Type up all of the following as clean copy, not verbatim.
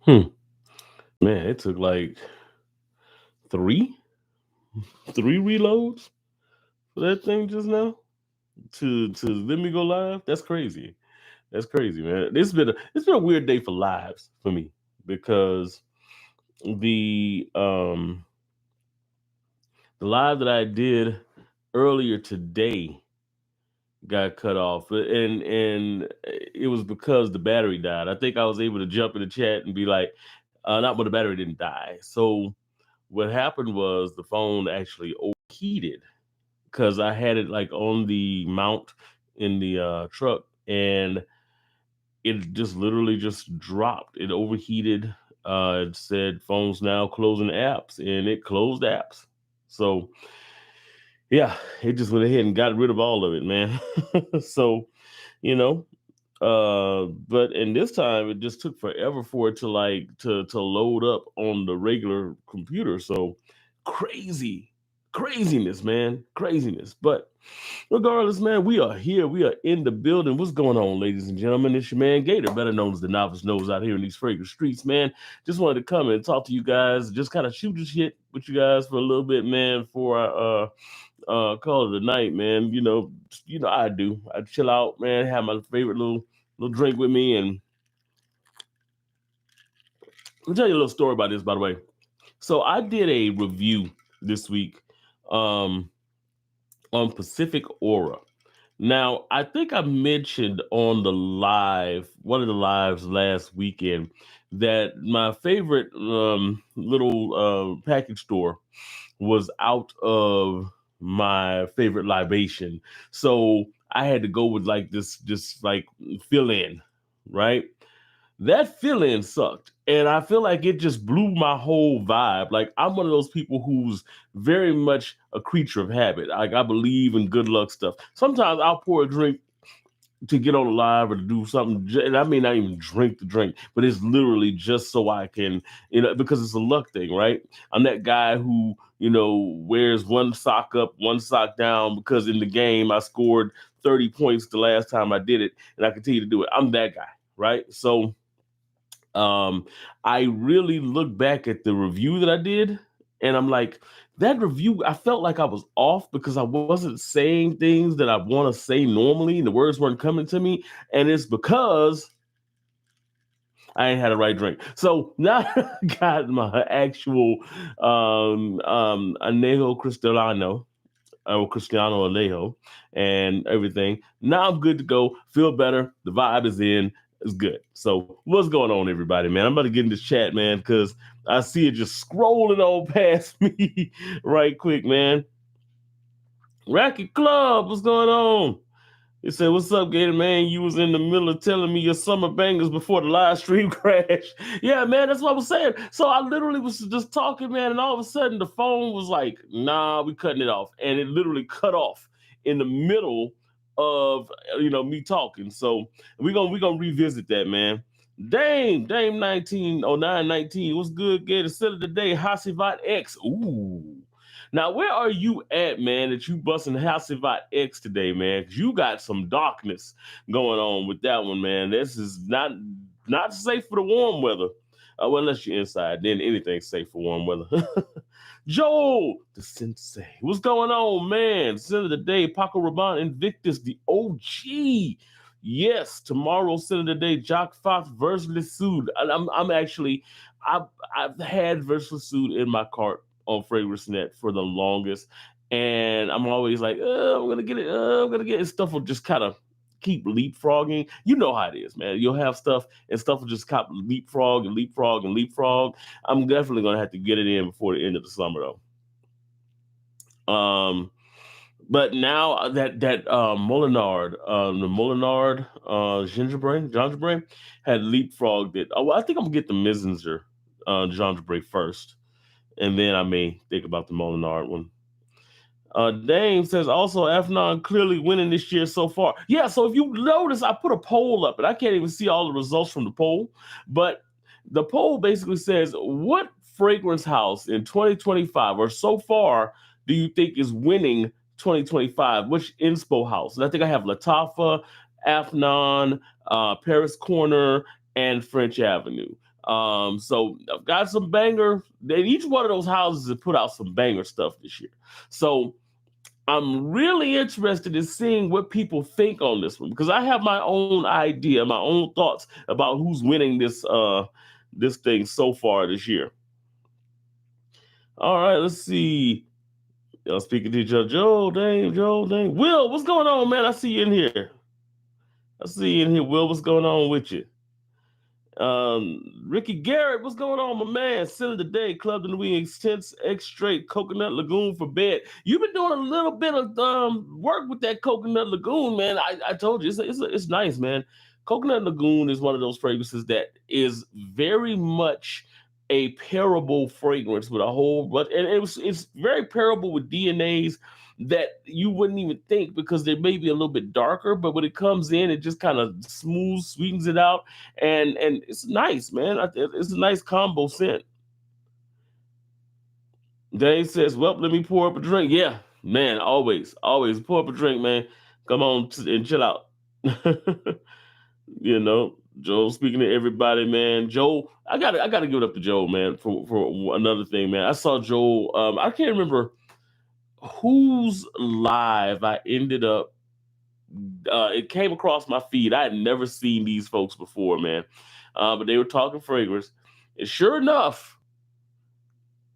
Hmm. Man, it took like three, three reloads for that thing just now to let me go live. That's crazy. That's crazy, man. It's been a weird day for lives for me because the um the live that I did earlier today got cut off, and it was because the battery died. I think I was able to jump in the chat and be like, not when the battery didn't die. So what happened was the phone actually overheated because I had it like on the mount in the truck, and it just literally just dropped. It overheated. It said phones now closing apps, and it closed apps. So yeah, it just went ahead and got rid of all of it, man. So you know, but and this time it just took forever for it to like to load up on the regular computer. So crazy, craziness, man, craziness. But regardless, man, we are here. We are in the building. What's going on, ladies and gentlemen? It's your man Gator, better known as the Novice Nose, out here in these fragrant streets, man. Just wanted to come and talk to you guys, just kind of shoot the shit with you guys for a little bit, man, before I call it a night, man. I do. I chill out, man, have my favorite little drink with me, and I'll tell you a little story about this, by the way. So I did a review this week um on Pacific Aura. Now, I think I mentioned on one of the lives last weekend, that my favorite little package store was out of my favorite libation. So I had to go with like this, just like fill in, right? That fill in sucked. And I feel like it just blew my whole vibe. Like, I'm one of those people who's very much a creature of habit. Like, I believe in good luck stuff. Sometimes I'll pour a drink to get on the live or to do something, and I may not even drink the drink, but it's literally just so I can, because it's a luck thing, right? I'm that guy who, wears one sock up, one sock down, because in the game I scored 30 points the last time I did it, and I continue to do it. I'm that guy, right? So um, I really look back at the review that I did, and I'm like, that review, I felt like I was off because I wasn't saying things that I want to say normally, and the words weren't coming to me. And it's because I ain't had the right drink. So now I got my actual Anejo Cristalano, or Cristiano Alejo, and everything. Now I'm good to go. Feel better. The vibe is in. It's good. So what's going on, everybody, man? I'm about to get in this chat, man, because I see it just scrolling on past me right quick, man. Racket Club, what's going on? He said, "What's up, Gator man? You was in the middle of telling me your summer bangers before the live stream crashed." Yeah, man, that's what I was saying. So I literally was just talking, man, and all of a sudden the phone was like, "Nah, we cutting it off," and it literally cut off in the middle of me talking. So we gonna revisit that, man. Dame 190919. What's good, Gator? Set of the day, Hasivat X. Ooh. Now, where are you at, man, that you busting Halcyon X today, man? Because you got some darkness going on with that one, man. This is not safe for the warm weather. Well, unless you're inside, then anything's safe for warm weather. Joel, the sensei. What's going on, man? Sin of the day, Paco Rabanne Invictus, the OG. Yes, tomorrow, Sin of the day, Jock Fox versus Lissoud. I'm actually, I've had versus Lissoud in my cart on FragranceNet for the longest, and I'm always like, I'm gonna get it, I'm gonna get it. Stuff will just kind of keep leapfrogging. You know how it is, man. You'll have stuff, and stuff will just keep leapfrog and leapfrog and leapfrog. I'm definitely gonna have to get it in before the end of the summer, though. But now that Molinard, the Molinard gingerbread had leapfrogged it. Oh, well, I think I'm gonna get the Mizenzer gingerbread first, and then I may think about the Molinard one. Dame says also Afnan clearly winning this year so far. Yeah, so if you notice, I put a poll up, and I can't even see all the results from the poll, but the poll basically says, what fragrance house in 2025 or so far do you think is winning 2025? Which inspo house? And I think I have Lattafa, Afnan, Paris Corner, and French Avenue. So I've got some banger. Each one of those houses have put out some banger stuff this year. So I'm really interested in seeing what people think on this one because I have my own idea, my own thoughts about who's winning this thing so far this year. All right, let's see. Y'all speaking to each other. Joe, Dame. Will, what's going on, man? I see you in here. I see you in here, Will. What's going on with you? Ricky Garrett, what's going on, my man? Silly today, Club in the Wing, Extense X Straight, Coconut Lagoon for bed. You've been doing a little bit of work with that Coconut Lagoon, man. I told you, it's nice, man. Coconut Lagoon is one of those fragrances that is very much a pairable fragrance with a whole, but and it's very pairable with DNAs that you wouldn't even think because they may be a little bit darker, but when it comes in, it just kind of smooths, sweetens it out, and it's nice, man. It's a nice combo scent. Dave says, "Well, let me pour up a drink." Yeah, man, always pour up a drink, man. Come on and chill out. You know, Joe. Speaking to everybody, man. Joe, I gotta give it up to Joe, man, for another thing, man. I saw Joe. I can't remember whose live I ended up. It came across my feed. I had never seen these folks before, man. But they were talking fragrance. And sure enough,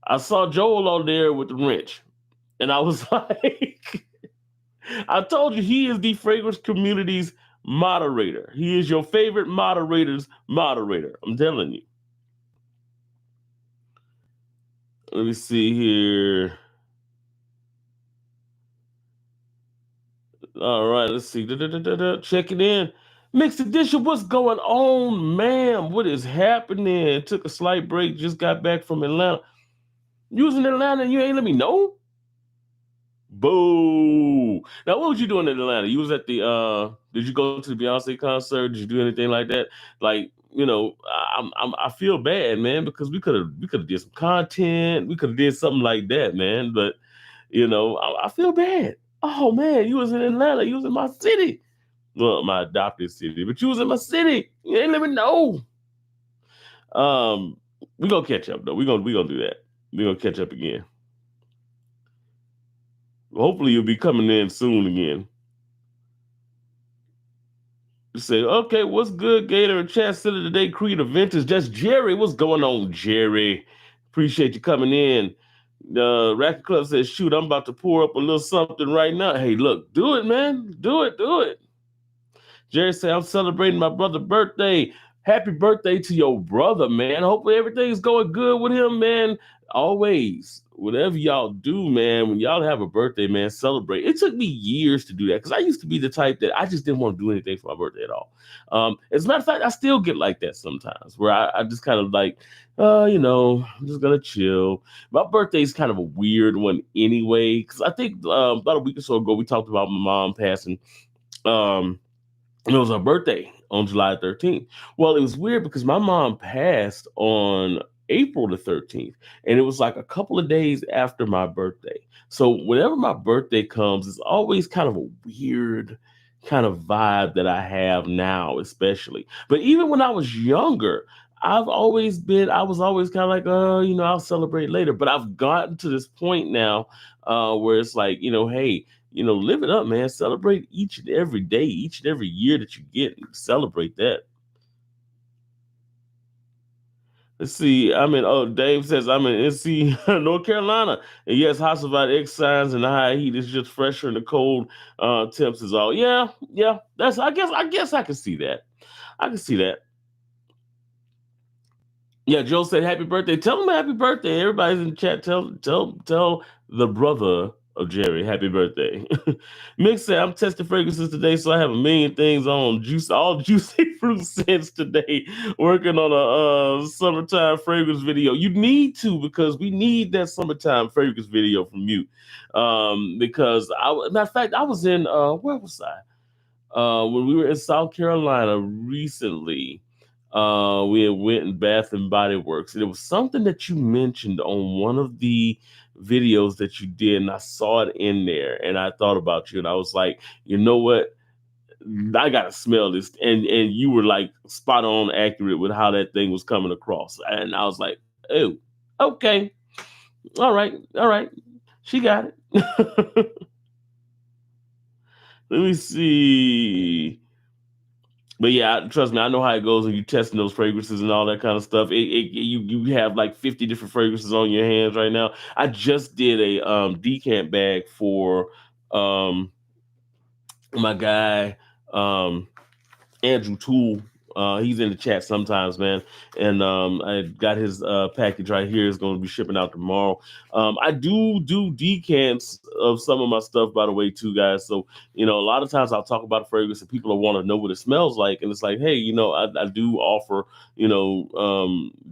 I saw Joel on there with the wrench. And I was like, I told you he is the fragrance community's moderator. He is your favorite moderator's moderator. I'm telling you. Let me see here. All right, let's see. Check it in. Mixed edition, what's going on, ma'am? What is happening? Took a slight break, just got back from Atlanta. You was in Atlanta and you ain't let me know? Boo. Now, what was you doing in Atlanta? You was at the did you go to the Beyonce concert? Did you do anything like that? Like, I feel bad, man, because we could have did some content. We could have did something like that, man. But I feel bad. Oh man, you was in Atlanta. You was in my city. Well, my adopted city, but you was in my city. You ain't let me know. We gonna catch up though. We gonna do that. We gonna catch up again. Hopefully you'll be coming in soon again. You say, okay, what's good, Gator and Chat City today? Creative Vintage. That's Jerry. What's going on, Jerry? Appreciate you coming in. Racket Club says, shoot, I'm about to pour up a little something right now. Hey, look, do it, man. Do it. Jerry said, I'm celebrating my brother's birthday. Happy birthday to your brother, man. Hopefully everything's going good with him, man. Always, whatever y'all do, man, when y'all have a birthday, man, celebrate. It took me years to do that because I used to be the type that I just didn't want to do anything for my birthday at all. As a matter of fact, I still get like that sometimes where I just kind of like, I'm just going to chill. My birthday is kind of a weird one anyway, because I think about a week or so ago, we talked about my mom passing. It was her birthday on July 13th. Well, it was weird because my mom passed on April the 13th, and it was like a couple of days after my birthday. So whenever my birthday comes, it's always kind of a weird kind of vibe that I have now, especially. But even when I was younger, I was always kind of like, I'll celebrate later. But I've gotten to this point now where it's like, hey, live it up, man. Celebrate each and every day, each and every year that you get. Celebrate that. Let's see. Dave says I'm in NC, North Carolina. And yes, House of X signs and the high heat is just fresher and the cold temps is all. Yeah. I guess I can see that. I can see that. Yeah, Joe said happy birthday. Tell him happy birthday. Everybody's in the chat. Tell the brother of Jerry happy birthday. Mick said I'm testing fragrances today, so I have a million things on all juicy fruit scents today. Working on a summertime fragrance video. You need to because we need that summertime fragrance video from you. Because matter of fact, I was in where was I? When we were in South Carolina recently. We had went in Bath and Body Works, and it was something that you mentioned on one of the videos that you did, and I saw it in there, and I thought about you, and I was like, you know what? I gotta smell this. And you were like spot on accurate with how that thing was coming across. And I was like, oh, okay. All right, all right. She got it. Let me see. But yeah, trust me, I know how it goes when you testing those fragrances and all that kind of stuff. You have like 50 different fragrances on your hands right now. I just did a decant bag for um my guy um Andrew Toole. He's in the chat sometimes, man. And I got his package right here. It's going to be shipping out tomorrow. I do decants of some of my stuff, by the way, too, guys. So, a lot of times I'll talk about a fragrance and people will want to know what it smells like. And it's like, hey, I do offer,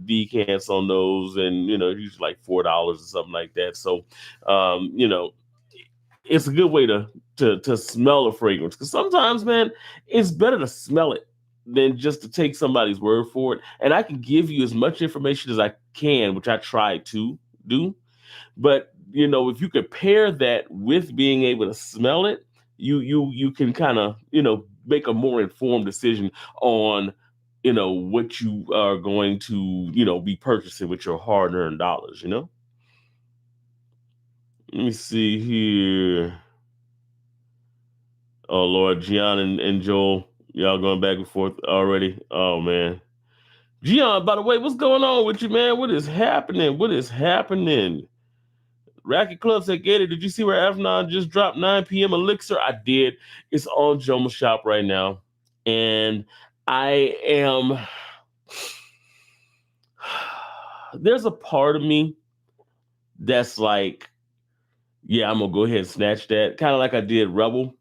decants on those, and, usually like $4 or something like that. So, it's a good way to smell a fragrance, because sometimes, man, it's better to smell it than just to take somebody's word for it. And I can give you as much information as I can, which I try to do. But if you could pair that with being able to smell it, you can kind of make a more informed decision on what you are going to be purchasing with your hard-earned dollars. Let me see here. Oh Lord, Gian and Joel, y'all going back and forth already. Oh man, Gian. By the way, what's going on with you, man? What is happening? What is happening? Racket Club said, "Gator, did you see where Afnan just dropped 9 p.m. Elixir?" I did. It's on Joma Shop right now, and I am. There's a part of me that's like, yeah, I'm gonna go ahead and snatch that, kind of like I did Rebel.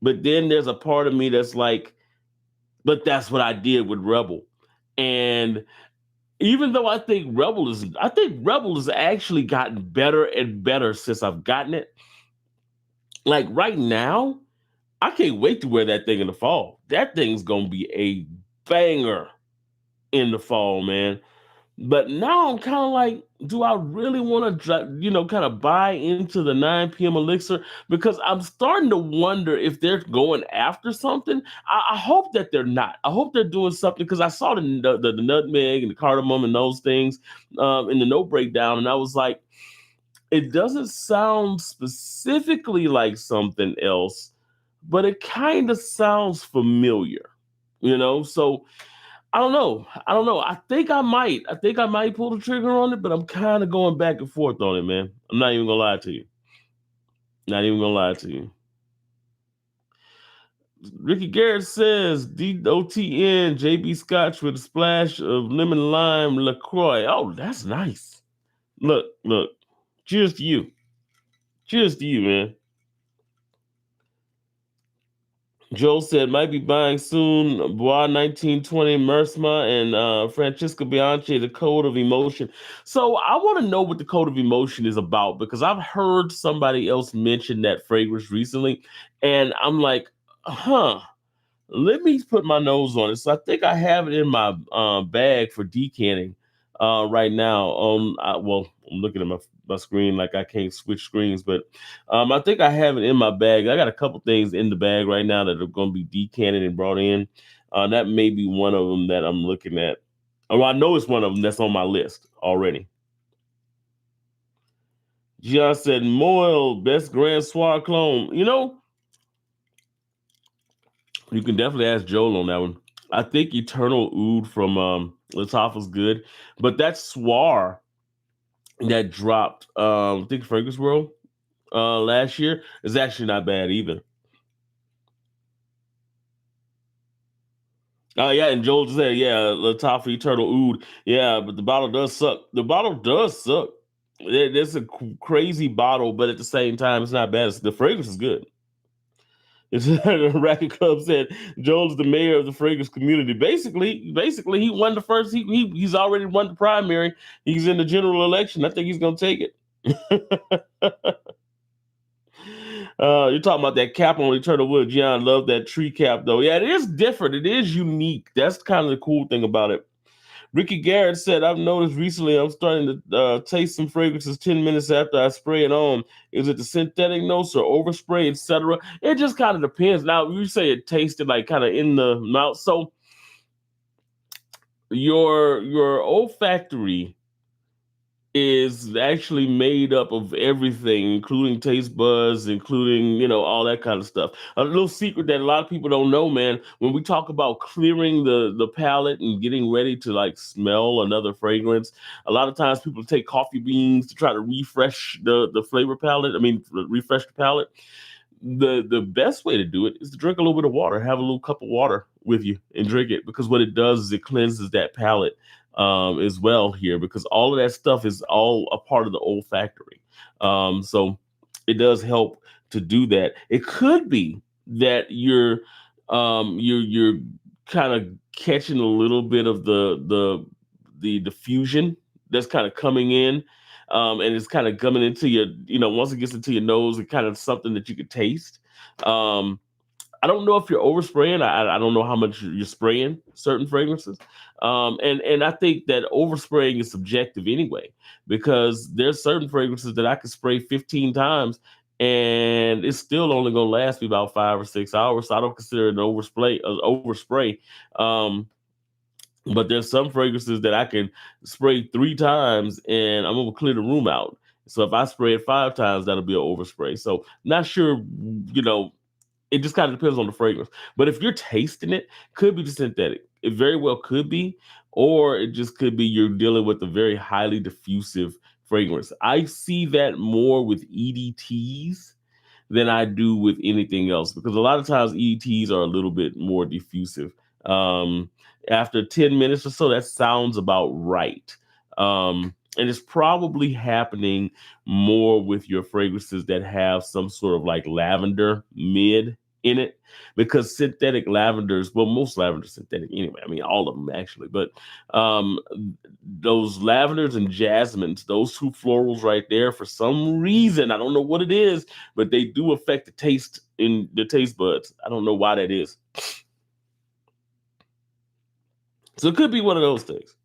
But then there's a part of me that's like, but that's what I did with Rebel. And even though I think Rebel has actually gotten better and better since I've gotten it. Like right now, I can't wait to wear that thing in the fall. That thing's gonna be a banger in the fall, man. But now I'm kind of like, do I really want to, kind of buy into the 9 p.m. Elixir? Because I'm starting to wonder if they're going after something. I hope that they're not. I hope they're doing something, because I saw the nutmeg and the cardamom and those things in the note breakdown, and I was like, it doesn't sound specifically like something else, but it kind of sounds familiar, So I don't know. I don't know. I think I might. I think I might pull the trigger on it, but I'm kind of going back and forth on it, man. I'm not even gonna lie to you. Not even gonna lie to you. Ricky Garrett says DOTN JB Scotch with a splash of lemon lime LaCroix. Oh, that's nice. Look. Cheers to you. Cheers to you, man. Joe said, might be buying soon Bois 1920 Mersma and Francisco Bianchi, The Code of Emotion. So I want to know what The Code of Emotion is about, because I've heard somebody else mention that fragrance recently. And I'm like, let me put my nose on it. So I think I have it in my bag for decanting right now. Well, I'm looking at my screen like I can't switch screens, but I think I have it in my bag. I got a couple things in the bag right now that are going to be decanted and brought in. That may be one of them that I'm looking at. Oh, I know it's one of them that's on my list already. Gian said, Moyle, best Grand Soir clone. You can definitely ask Joel on that one. I think Eternal Oud from Lattafa's good, but that Soir that dropped, I think Fragrance World last year is actually not bad either. Oh yeah, and Joel said, yeah, Lattafa Eternal Oud. Yeah, but the bottle does suck. The bottle does suck. It's a crazy bottle, but at the same time, it's not bad. The fragrance is good. The Racket Club said Joel's the mayor of the fragrance community. Basically, he won the first. He's already won the primary. He's in the general election. I think he's gonna take it. You're talking about that cap on Eternal Wood. Gian, love that tree cap though. Yeah, it is different. It is unique. That's kind of the cool thing about it. Ricky Garrett said, I've noticed recently I'm starting to taste some fragrances 10 minutes after I spray it on. Is it the synthetic notes or overspray, etc.? It just kind of depends. Now, you say it tasted like kind of in the mouth. So your olfactory is actually made up of everything, including taste buds, including, all that kind of stuff. A little secret that a lot of people don't know, man, when we talk about clearing the palate and getting ready to like smell another fragrance, a lot of times people take coffee beans to try to refresh the flavor palette. I mean, refresh the palate. The best way to do it is to drink a little bit of water. Have a little cup of water with you and drink it, because what it does is it cleanses that palate as well here, because all of that stuff is all a part of the olfactory. So it does help to do that. It could be that you're kind of catching a little bit of the diffusion that's kind of coming in, and it's kind of coming into your, once it gets into your nose, it kind of something that you could taste. Um, I don't know if you're overspraying. I don't know how much you're spraying certain fragrances, and I think that overspraying is subjective anyway, because there's certain fragrances that I could spray 15 times and it's still only gonna last me about 5 or 6 hours. So I don't consider it an overspray. Um, but there's some fragrances that I can spray 3 times and I'm gonna clear the room out. So if I spray it 5 times, that'll be an overspray. So not sure, you know, it just kind of depends on the fragrance. But if you're tasting it, could be the synthetic. It very well could be, or it just could be you're dealing with a very highly diffusive fragrance. I see that more with EDTs than I do with anything else, because a lot of times EDTs are a little bit more diffusive. Um, After 10 minutes or so, that sounds about right. And it's probably happening more with your fragrances that have some sort of like lavender mid in it, because synthetic lavenders, well, most lavenders synthetic anyway. I mean, all of them actually, but um, those lavenders and jasmines, those two florals right there, for some reason, I don't know what it is, but they do affect the taste in the taste buds. I don't know why that is. So it could be one of those things.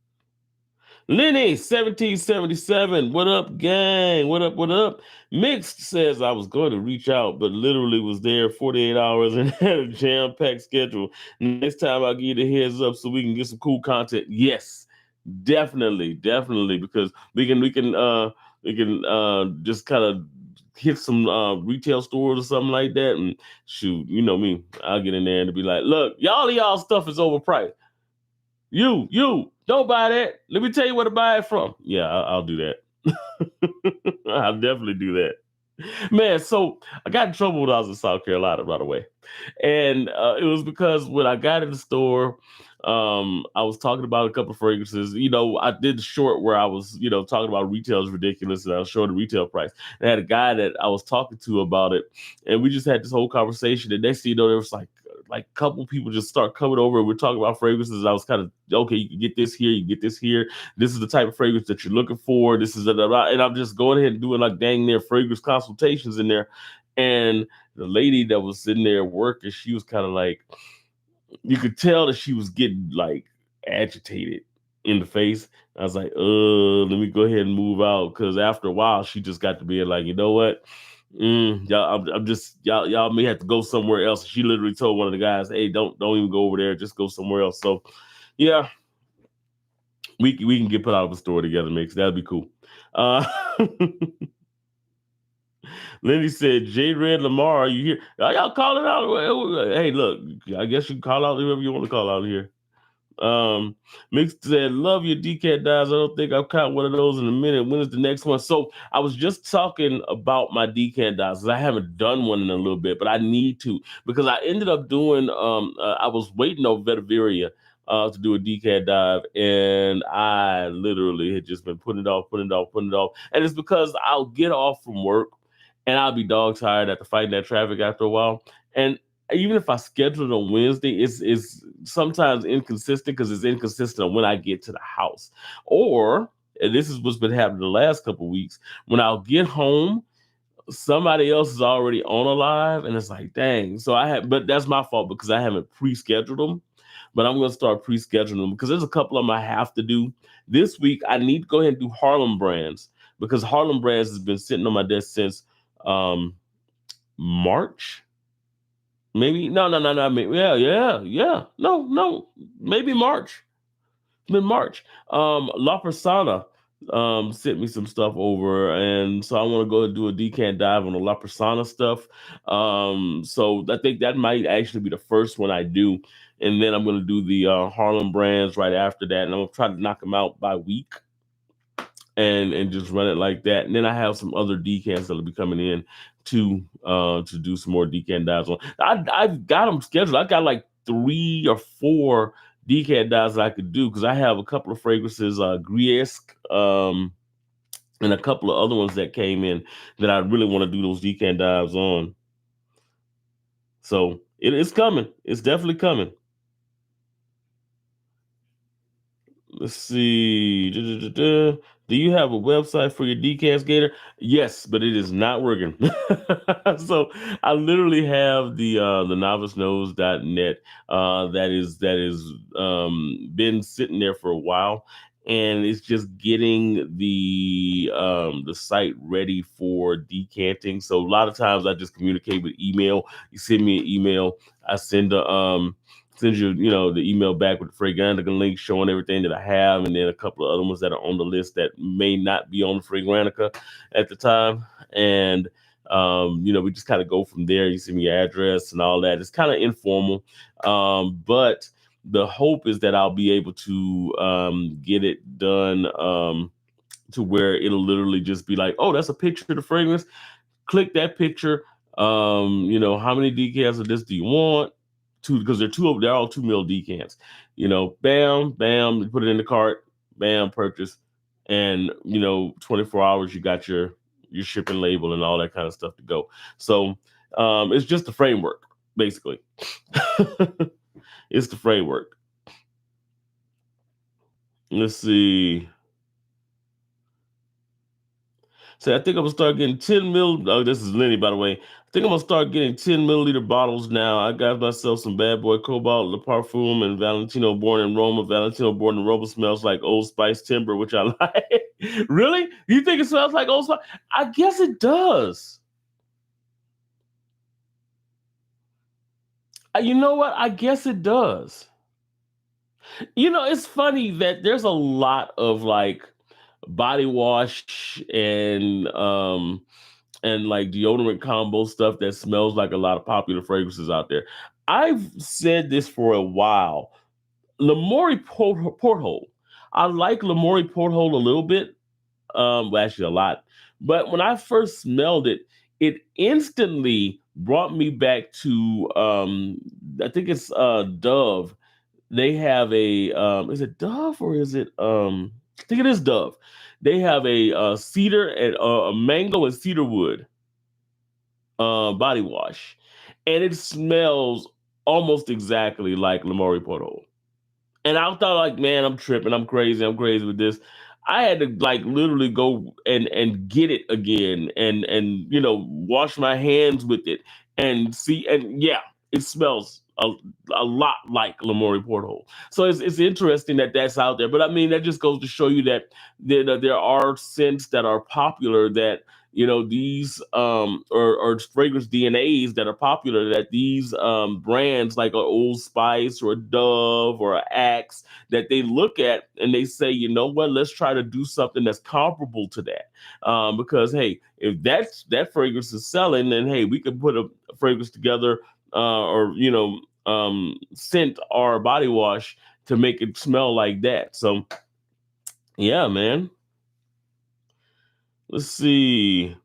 Lenny, 1777. What up, gang? What up? What up? Mixed says, I was going to reach out, but literally was there 48 hours and had a jam packed schedule. Next time I'll give you the heads up so we can get some cool content. Yes, definitely, definitely, because we can just kind of hit some retail stores or something like that, and shoot, you know me, I'll get in there and be like, look, y'all stuff is overpriced. You, don't buy that. Let me tell you where to buy it from. Yeah, I'll do that. I'll definitely do that. Man, so I got in trouble when I was in South Carolina, by the way. And it was because when I got in the store, I was talking about a couple of fragrances. You know, I did the short where I was, talking about retail is ridiculous, and I was showing the retail price. And I had a guy that I was talking to about it, and we just had this whole conversation. And next thing you know, there was like a couple people just start coming over, and we're talking about fragrances. And I was kind of, okay, you can get this here, you can get this here. This is the type of fragrance that you're looking for. This is and I'm just going ahead and doing like dang near fragrance consultations in there. And the lady that was sitting there working, she was kind of like, you could tell that she was getting like agitated in the face. I was like, let me go ahead and move out, because after a while, she just got to be like, you know what? Y'all, I'm just y'all may have to go somewhere else. She literally told one of the guys, "Hey, don't even go over there. Just go somewhere else." So, yeah, we can get put out of a store together, mix. That'd be cool. Uh, Lindy said, J Red Lamar, are you here? Y'all calling out? Hey, look, I guess you can call out whoever you want to call out here. Mix said, love your DCAT dies. I don't think I've caught one of those in a minute. When is the next one? So I was just talking about my DCAT dies. I haven't done one in a little bit, but I need to, because I ended up doing, I was waiting on Vetiveria to do a DCAT dive, and I literally had just been putting it off. And it's because I'll get off from work and I'll be dog tired after fighting that traffic after a while. And even if I schedule it on Wednesday, it's sometimes inconsistent, because it's inconsistent on when I get to the house. Or, and this is what's been happening the last couple of weeks, when I'll get home, somebody else is already on a live, and it's like, dang. So but that's my fault, because I haven't pre-scheduled them. but I'm going to start pre-scheduling them because there's a couple of them I have to do this week. I need to go ahead and do Harlem Brands because Harlem Brands has been sitting on my desk since um, March. Maybe no. Maybe, yeah. No. Maybe March. Mid March. La Persona sent me some stuff over, and so I want to go and do a decant dive on the La Persona stuff. So I think that might actually be the first one I do, and then I'm going to do the Harlem Brands right after that, and I'm going to try to knock them out by week and just run it like that. And then I have some other decants that'll be coming in to do some more decant dives on. I've got them scheduled. I got like 3 or 4 decant dives that I could do because I have a couple of fragrances, Griesque, and a couple of other ones that came in that I really want to do those decant dives on. So it's coming. It's definitely coming. Let's see. Do you have a website for your decascator? Yes, but it is not working. So I literally have the noviceknows.net that is been sitting there for a while, and it's just getting the site ready for decanting. So a lot of times I just communicate with email. You send me an email, I send you, the email back with the Fragrantica link showing everything that I have, and then a couple of other ones that are on the list that may not be on the Fragrantica at the time. And we just kind of go from there. You send me your address and all that. It's kind of informal, but the hope is that I'll be able to get it done to where it'll literally just be like, oh, that's a picture of the fragrance. Click that picture. How many decals of this do you want? Two, because they're all 2 ml decants. Bam, bam, you put it in the cart, bam, purchase, and 24 hours you got your shipping label and all that kind of stuff to go. So it's just the framework, basically. It's the framework. Let's see. So I think I'm gonna start getting 10 mil. Oh, this is Lenny, by the way. I think I'm gonna start getting 10 milliliter bottles now. I got myself some Bad Boy Cobalt, Le Parfum, and Valentino Born in Roma. Valentino Born in Roma smells like Old Spice Timber, which I like. Really? You think it smells like Old Spice? I guess it does. You know what? I guess it does. It's funny that there's a lot of like body wash and like deodorant combo stuff that smells like a lot of popular fragrances out there. I've said this for a while. Lamori Porthole. I like Lamori Porthole a little bit, well, actually a lot. But when I first smelled it, it instantly brought me back to I think it's Dove. They have a is it Dove or is it I think it is Dove. They have a cedar and a mango and cedar wood body wash, and it smells almost exactly like Lamori Porto. And I thought, like, man, I'm tripping. I'm crazy with this. I had to like literally go and get it again and wash my hands with it and see, and yeah, it smells a lot like Lamori Porthole. So it's interesting that that's out there. But I mean, that just goes to show you that there are scents that are popular that these or fragrance DNAs that are popular that these brands like a Old Spice or a Dove or a Axe that they look at and they say, you know what, let's try to do something that's comparable to that. Because hey, if that fragrance is selling, then hey, we could put a fragrance together or scent our body wash to make it smell like that. So yeah, man. Let's see.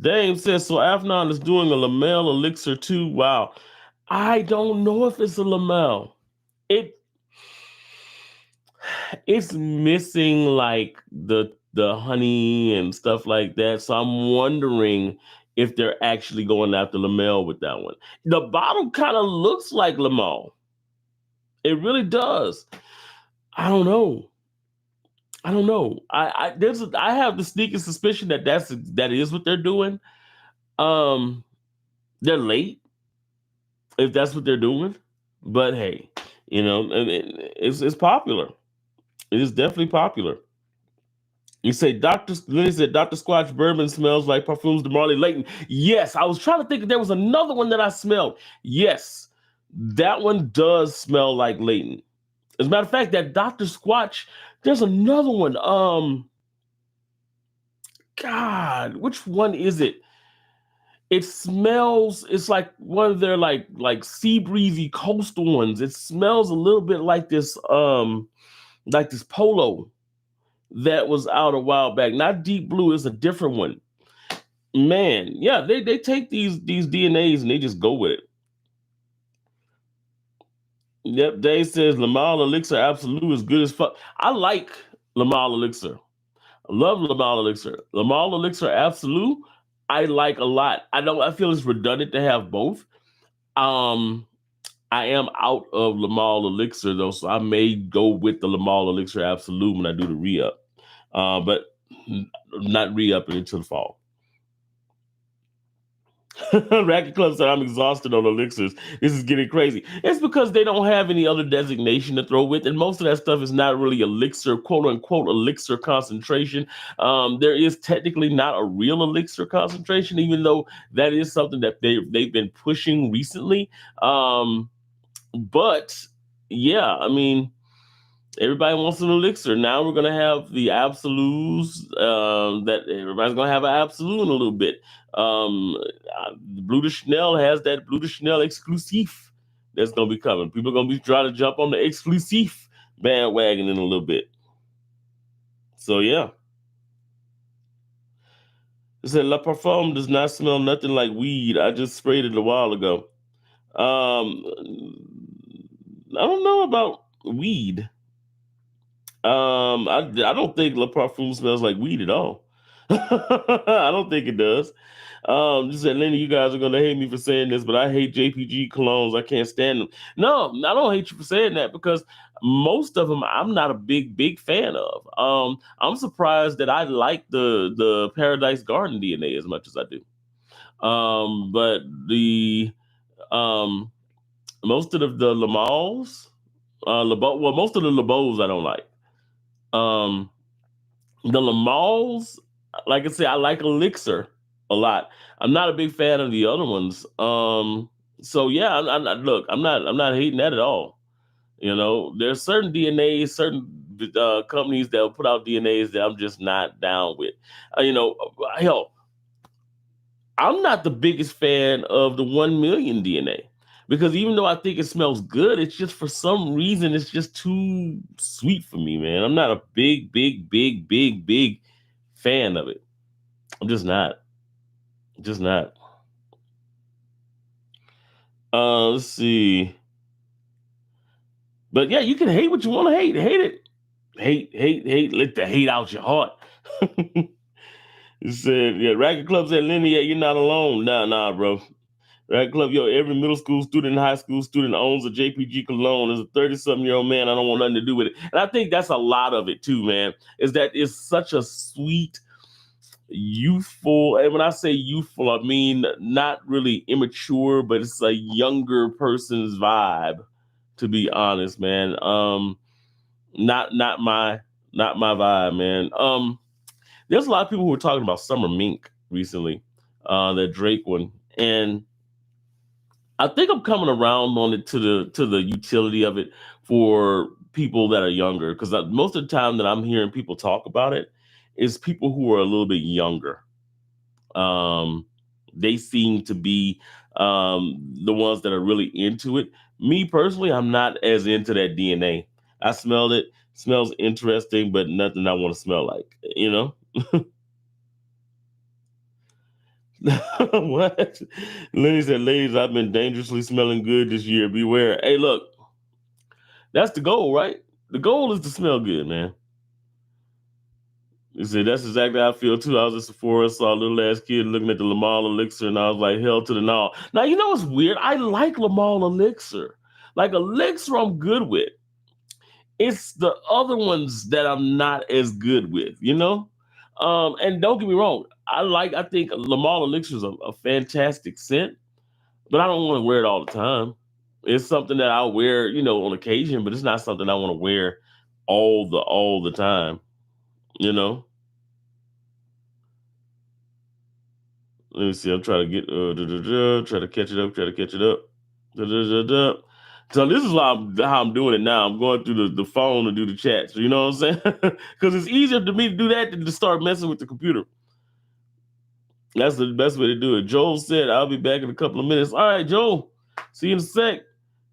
Dame says, so Afnan is doing a Lamel elixir too. Wow. I don't know if it's a Lamel. It it's missing like the honey and stuff like that. So I'm wondering if they're actually going after Lamel with that one. The bottle kind of looks like Lamel. It really does. I don't know. I don't know. I have the sneaking suspicion that that is what they're doing. They're late. if that's what they're doing. But hey, it's popular. It is definitely popular. You say Lenny said Dr. Squatch bourbon smells like parfums de Marley Layton. Yes, I was trying to think if there was another one that I smelled. Yes, that one does smell like Layton. As a matter of fact, that Dr. Squatch, there's another one. God, which one is it? It smells, it's like one of their like sea breezy coastal ones. It smells a little bit like this polo that was out a while back. Not deep blue, it's a different one. Man, yeah, they take these DNAs and they just go with it. Yep, Dave says Lamal Elixir Absolute is good as fuck. I like Lamal Elixir. I love Lamal Elixir. Lamal Elixir Absolute, I like a lot. I feel it's redundant to have both. Um, I am out of Lamal Elixir though, so I may go with the Lamal Elixir Absolute when I do the re-up. But not re-upping until the fall. Racket Club said, I'm exhausted on elixirs. This is getting crazy. It's because they don't have any other designation to throw with, and most of that stuff is not really elixir, quote unquote, elixir concentration. There is technically not a real elixir concentration, even though that is something that they've been pushing recently. But yeah, I mean, everybody wants an elixir. Now we're gonna have the absolutes. That everybody's gonna have an absolute in a little bit. Blue de Chanel has that Blue de Chanel exclusive that's gonna be coming. People are gonna be trying to jump on the exclusive bandwagon in a little bit. So yeah. It said La Parfum does not smell nothing like weed. I just sprayed it a while ago. Um, I don't know about weed. I don't think Le Parfum smells like weed at all. I don't think it does. Just said, Lenny, you guys are gonna hate me for saying this, but I hate JPG colognes. I can't stand them. No, I don't hate you for saying that because most of them I'm not a big fan of. I'm surprised that I like the Paradise Garden DNA as much as I do. But the um most of the Lamals, well, most of the Labos I don't like. Um, the Lamals, like I said, I like Elixir a lot. I'm not a big fan of the other ones. So yeah, look, I'm not hating that at all. There's certain DNAs, certain companies that will put out DNAs that I'm just not down with. Hell, I'm not the biggest fan of the 1 million DNA because even though I think it smells good, it's just for some reason it's just too sweet for me, man. I'm not a big fan of it. I'm just not. Just not. Let's see. But yeah, you can hate what you want to hate. Hate it. Hate. Let the hate out your heart. It said, yeah, Racket Club said, Lenny, yeah, you're not alone. Nah, bro. Racket Club, yo, every middle school student and high school student owns a JPG cologne. As a 30-something-year-old man, I don't want nothing to do with it. And I think that's a lot of it too, man, is that it's such a sweet, youthful, and when I say youthful, I mean not really immature, but it's a younger person's vibe, to be honest, man. Not my vibe, man. There's a lot of people who were talking about Summer Mink recently, that Drake one, and I think I'm coming around on it to the utility of it for people that are younger, because most of the time that I'm hearing people talk about it is people who are a little bit younger. Um, they seem to be the ones that are really into it. Me personally, I'm not as into that DNA. I smelled it, smells interesting, but nothing I want to smell like, you know? What? Lenny said, ladies, I've been dangerously smelling good this year. Beware. Hey, look, that's the goal, right? The goal is to smell good, man. He said, that's exactly how I feel too. I was at Sephora, saw a little ass kid looking at the Lamal elixir, and I was like, hell to the no. Now, you know what's weird? I like Lamal elixir. Like elixir, I'm good with. It's the other ones that I'm not as good with, you know? And don't get me wrong, I think Lamal elixir is a fantastic scent. but I don't want to wear it all the time. It's something that I'll wear, on occasion, but it's not something I want to wear all the time. You know. Let me see. I'm trying to get try to catch it up. Try to catch it up. Da, da, da, da. So this is how I'm doing it now. I'm going through the phone to do the chat. So you know what I'm saying? Because it's easier to me to do that than to start messing with the computer. That's the best way to do it. Joel said, I'll be back in a couple of minutes. All right, Joel. See you in a sec.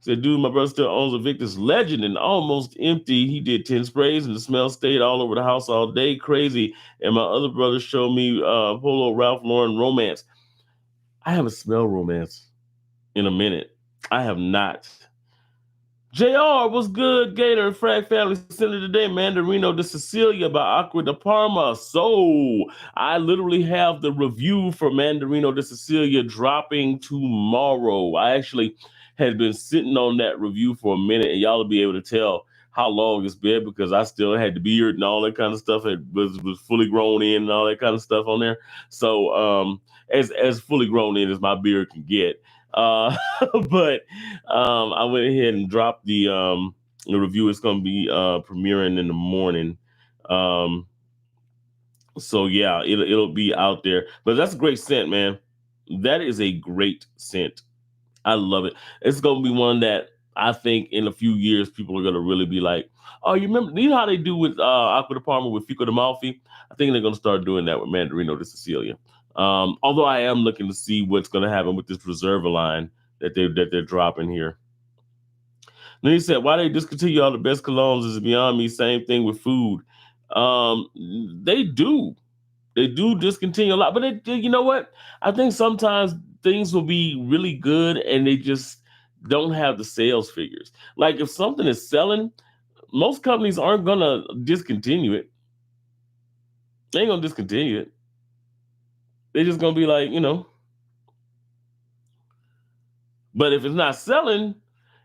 Said, dude, my brother still owns a Victus Legend and almost empty. He did 10 sprays and the smell stayed all over the house all day. Crazy. And my other brother showed me Polo Ralph Lauren Romance. I haven't smelled Romance in a minute. I have not. JR, what's good? Gator and Frag Family Center today. Mandarino de Sicilia by Aqua de Parma. So I literally have the review for Mandarino de Sicilia dropping tomorrow. I actually had been sitting on that review for a minute, and y'all will be able to tell how long it's been because I still had the beard and all that kind of stuff. It was fully grown in and all that kind of stuff on there. So as fully grown in as my beard can get. But I went ahead and dropped the review. It's going to be premiering in the morning. Um, so yeah, it'll be out there. But that's a great scent, man. That is a great scent. I love it. It's going to be one that I think in a few years people are going to really be like, oh, you know how they do with Aqua de Parma with Fico de Malfi? I think they're going to start doing that with Mandarino de Sicilia. Although I am looking to see what's going to happen with this Reserva line that they're dropping here. Then he said, why they discontinue all the best colognes is beyond me. Same thing with food. Um, they do. They do discontinue a lot. But you know what? I think sometimes things will be really good and they just don't have the sales figures. Like if something is selling, most companies aren't going to discontinue it. They ain't going to discontinue it. They're just going to be like, but if it's not selling,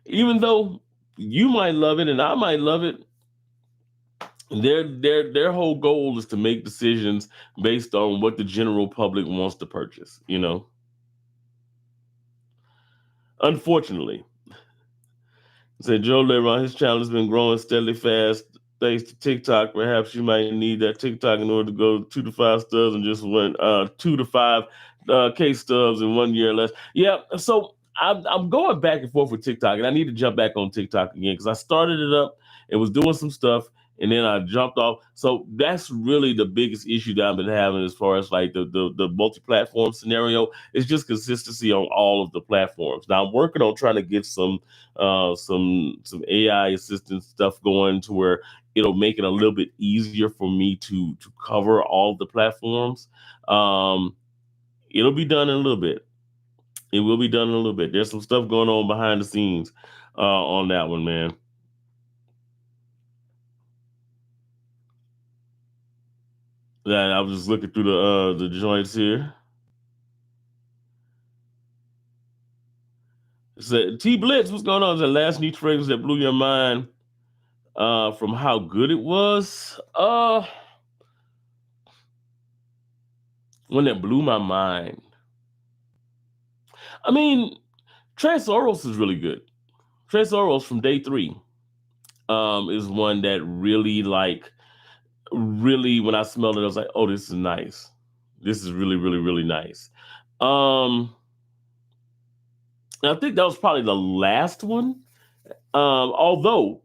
even though you might love it and I might love it, their whole goal is to make decisions based on what the general public wants to purchase. Unfortunately, said Joe Leron, his channel has been growing steadily fast thanks to TikTok. Perhaps you might need that TikTok in order to go 2 to 5 stubs and just went 2 to 5 case stubs in 1 year or less. Yeah, so I'm going back and forth with TikTok, and I need to jump back on TikTok again because I started it up and was doing some stuff, and then I jumped off. So that's really the biggest issue that I've been having as far as like the multi-platform scenario. It's just consistency on all of the platforms. Now I'm working on trying to get some AI assistant stuff going to where it'll make it a little bit easier for me to cover all the platforms. Um, it'll be done in a little bit. It will be done in a little bit. There's some stuff going on behind the scenes on that one, man. That I was just looking through the joints here. So, T Blitz, what's going on? Is the last new fragrance that blew your mind from how good it was? One that blew my mind. I mean, Tres Oros is really good. Tres Oros from day 3 is one that really, when I smelled it, I was like, oh, this is nice. This is really, really, really nice. Um, I think that was probably the last one. Although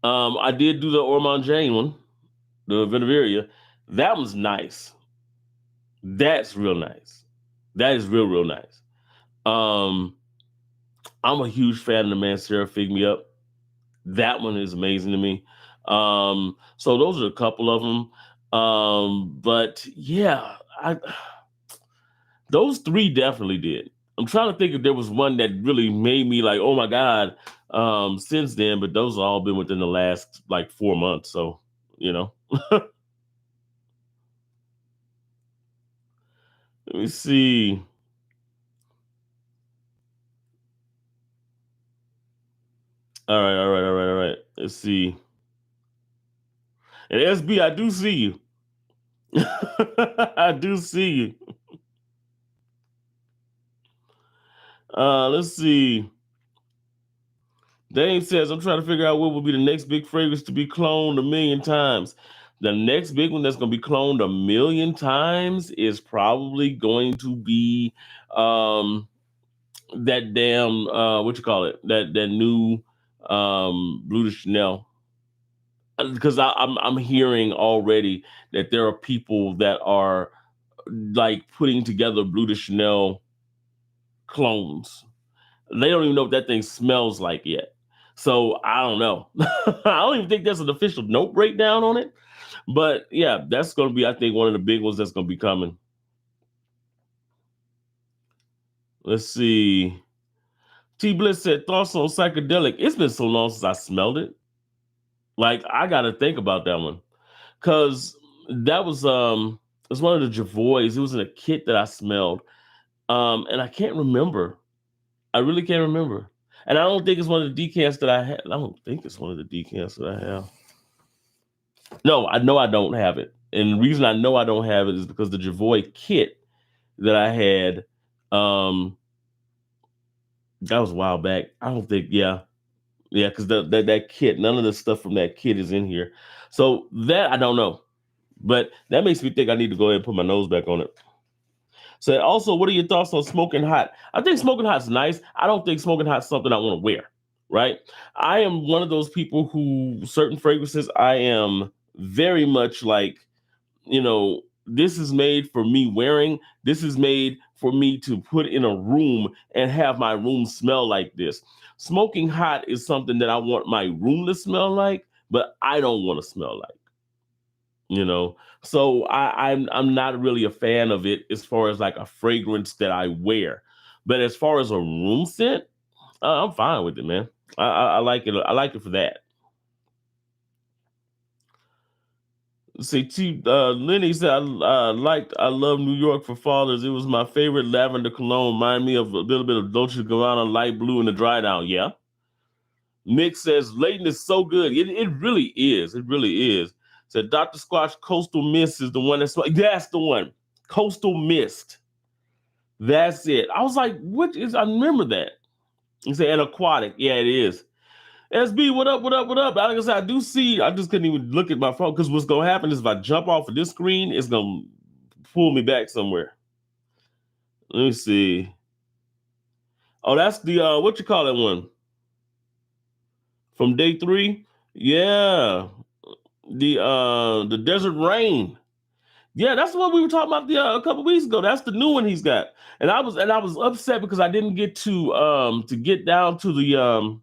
I did do the Ormond Jane one, the Viniveria. That was nice. That's real nice. That is real, real nice. Um, I'm a huge fan of the Mancera Fig Me Up. That one is amazing to me. So those are a couple of them. But yeah, those 3 definitely did. I'm trying to think if there was one that really made me like, oh my God, since then, but those have all been within the last like 4 months. So, let me see. All right, all right, all right, all right. Let's see. And SB, I do see you. I do see you. Let's see. Dame says, I'm trying to figure out what will be the next big fragrance to be cloned a million times. The next big one that's going to be cloned a million times is probably going to be that damn, what you call it? That new Blue de Chanel. Because I'm hearing already that there are people that are like putting together Blue de Chanel clones. They don't even know what that thing smells like yet. So I don't know. I don't even think there's an official note breakdown on it. But yeah, that's going to be, I think, one of the big ones that's going to be coming. Let's see. T Bliss said, thoughts on psychedelic. It's been so long since I smelled it. Like, I got to think about that one. Because that was, it was one of the Javois. It was in a kit that I smelled. And I can't remember. I really can't remember. And I don't think it's one of the decants that I have. I don't think it's one of the decants that I have. No, I know I don't have it. And the reason I know I don't have it is because the Javois kit that I had, that was a while back. I don't think, yeah, because that kit, none of the stuff from that kit is in here. So that I don't know. But that makes me think I need to go ahead and put my nose back on it. So also, what are your thoughts on smoking hot? I think smoking hot's nice. I don't think smoking hot's something I want to wear, right? I am one of those people who certain fragrances I am very much like, this is made for me wearing. This is made for me to put in a room and have my room smell like this. Smoking hot is something that I want my room to smell like, but I don't want to smell like. So I'm not really a fan of it as far as like a fragrance that I wear, but as far as a room scent, I'm fine with it, man. I like it. I like it for that. See, Lenny said, I love New York for Fathers. It was my favorite lavender cologne. Remind me of a little bit of Dolce & Gabbana light blue in the dry down. Yeah. Nick says, Leighton is so good. It really is. It really is. Said Dr. Squatch Coastal Mist is the one that's the one. Coastal Mist. That's it. I was like, what is, I remember that. He said, and aquatic. Yeah, it is. SB, what up, what up, what up? Like I said, I do see, I just couldn't even look at my phone because what's going to happen is if I jump off of this screen, it's going to pull me back somewhere. Let me see. Oh, that's the, what you call that one? From day 3? Yeah. The Desert Rain. Yeah, that's what we were talking about a couple weeks ago. That's the new one he's got. And I was upset because I didn't get to get down to the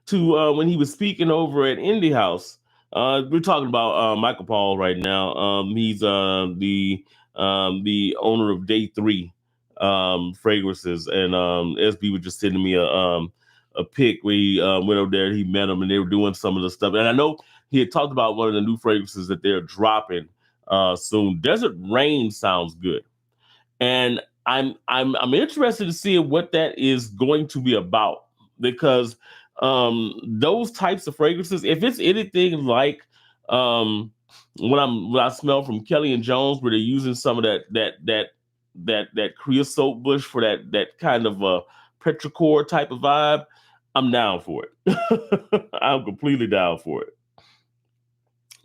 when he was speaking over at Indie House. We're talking about Michael Paul right now. He's the owner of Day 3 fragrances, and SB was just sending me a pic where he went over there. He met him, and they were doing some of the stuff. And I know he had talked about one of the new fragrances that they're dropping soon. Desert Rain sounds good, and I'm interested to see what that is going to be about, because those types of fragrances, if it's anything like what I smell from Kelly and Jones, where they're using some of that creosote bush for that kind of petrichor type of vibe, I'm down for it. I'm completely down for it.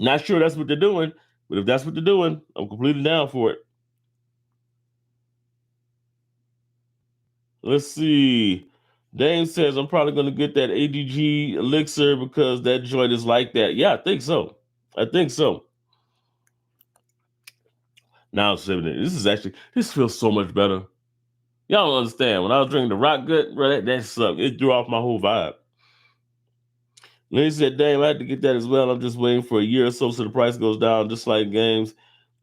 Not sure that's what they're doing, but if that's what they're doing, I'm completely down for it. Let's see. Dane says, I'm probably going to get that ADG elixir because that joint is like that. Yeah, I think so. I think so. Now I'm sipping it. This feels so much better. Y'all don't understand. When I was drinking the rock gut, bro, that sucked. It threw off my whole vibe. And he said, damn, I had to get that as well. I'm just waiting for a year or so the price goes down, just like games.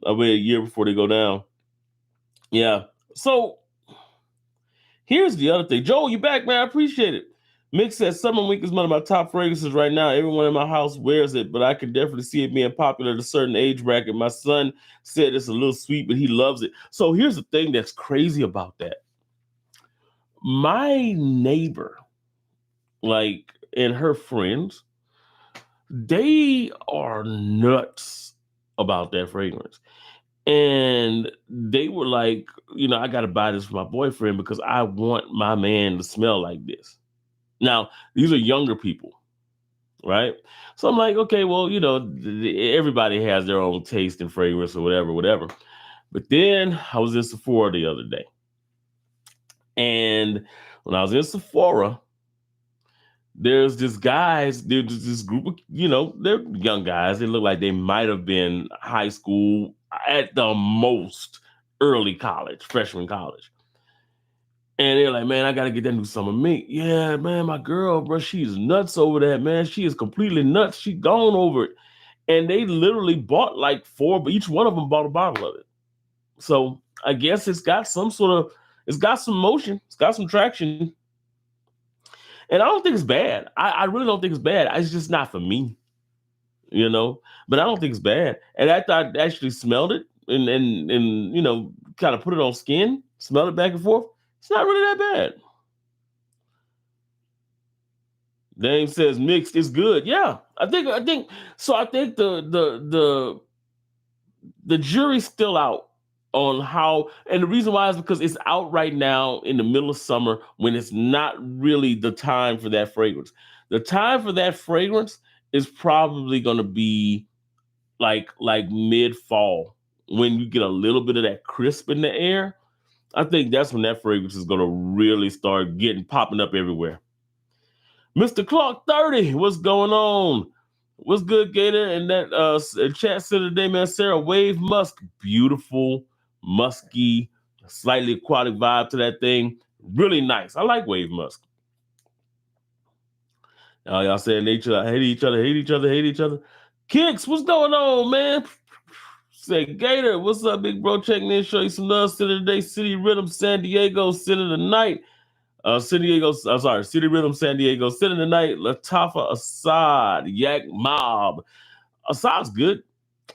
I wait a year before they go down. Yeah. So here's the other thing. Joel, you back, man. I appreciate it. Mick says Summer Wink is one of my top fragrances right now. Everyone in my house wears it, but I can definitely see it being popular at a certain age bracket. My son said it's a little sweet, but he loves it. So here's the thing that's crazy about that. My neighbor, like, and her friends, they are nuts about that fragrance. And they were like, I got to buy this for my boyfriend because I want my man to smell like this. Now, these are younger people, right? So I'm like, okay, well, everybody has their own taste and fragrance or whatever, whatever. But then I was in Sephora the other day. And when I was in Sephora, there's this group of, they're young guys. They look like they might have been high school at the most, early college, freshman college. And they're like, man, I gotta get that new summer mink. Yeah, man, my girl, bro, she's nuts over that, man. She is completely nuts. She gone over it. And they literally bought like four, but each one of them bought a bottle of it. So I guess it's got some motion, it's got some traction. And I don't think it's bad. I really don't think it's bad. It's just not for me, you know. But I don't think it's bad. And after I actually smelled it and kind of put it on skin, smelled it back and forth, it's not really that bad. Dame says mixed is good. Yeah, I think so. I think the jury's still out on how, and the reason why is because it's out right now in the middle of summer when it's not really the time for that fragrance. The time for that fragrance is probably going to be like mid fall when you get a little bit of that crisp in the air. I think that's when that fragrance is going to really start getting popping up everywhere. Mr. Clark 30, what's going on? What's good, Gator? And that chat said today, mancera wave musk, beautiful, musky, slightly aquatic vibe to that thing. Really nice. I like wave musk. Y'all saying hate each other. Kicks, what's going on, man? Say Gator, what's up, big bro? Checking in, show you some love. City today, City Rhythm, San Diego, City tonight. City Rhythm, San Diego, City tonight, Lattafa, Assad, Yak Mob. Assad's good.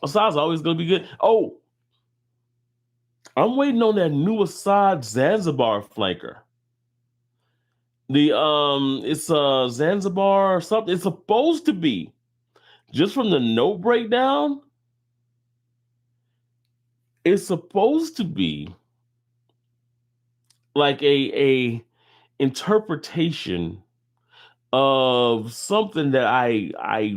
Assad's always gonna be good. Oh, I'm waiting on that new Assad Zanzibar flanker. It's Zanzibar or something. It's supposed to be, just from the note breakdown, it's supposed to be like a interpretation of something that I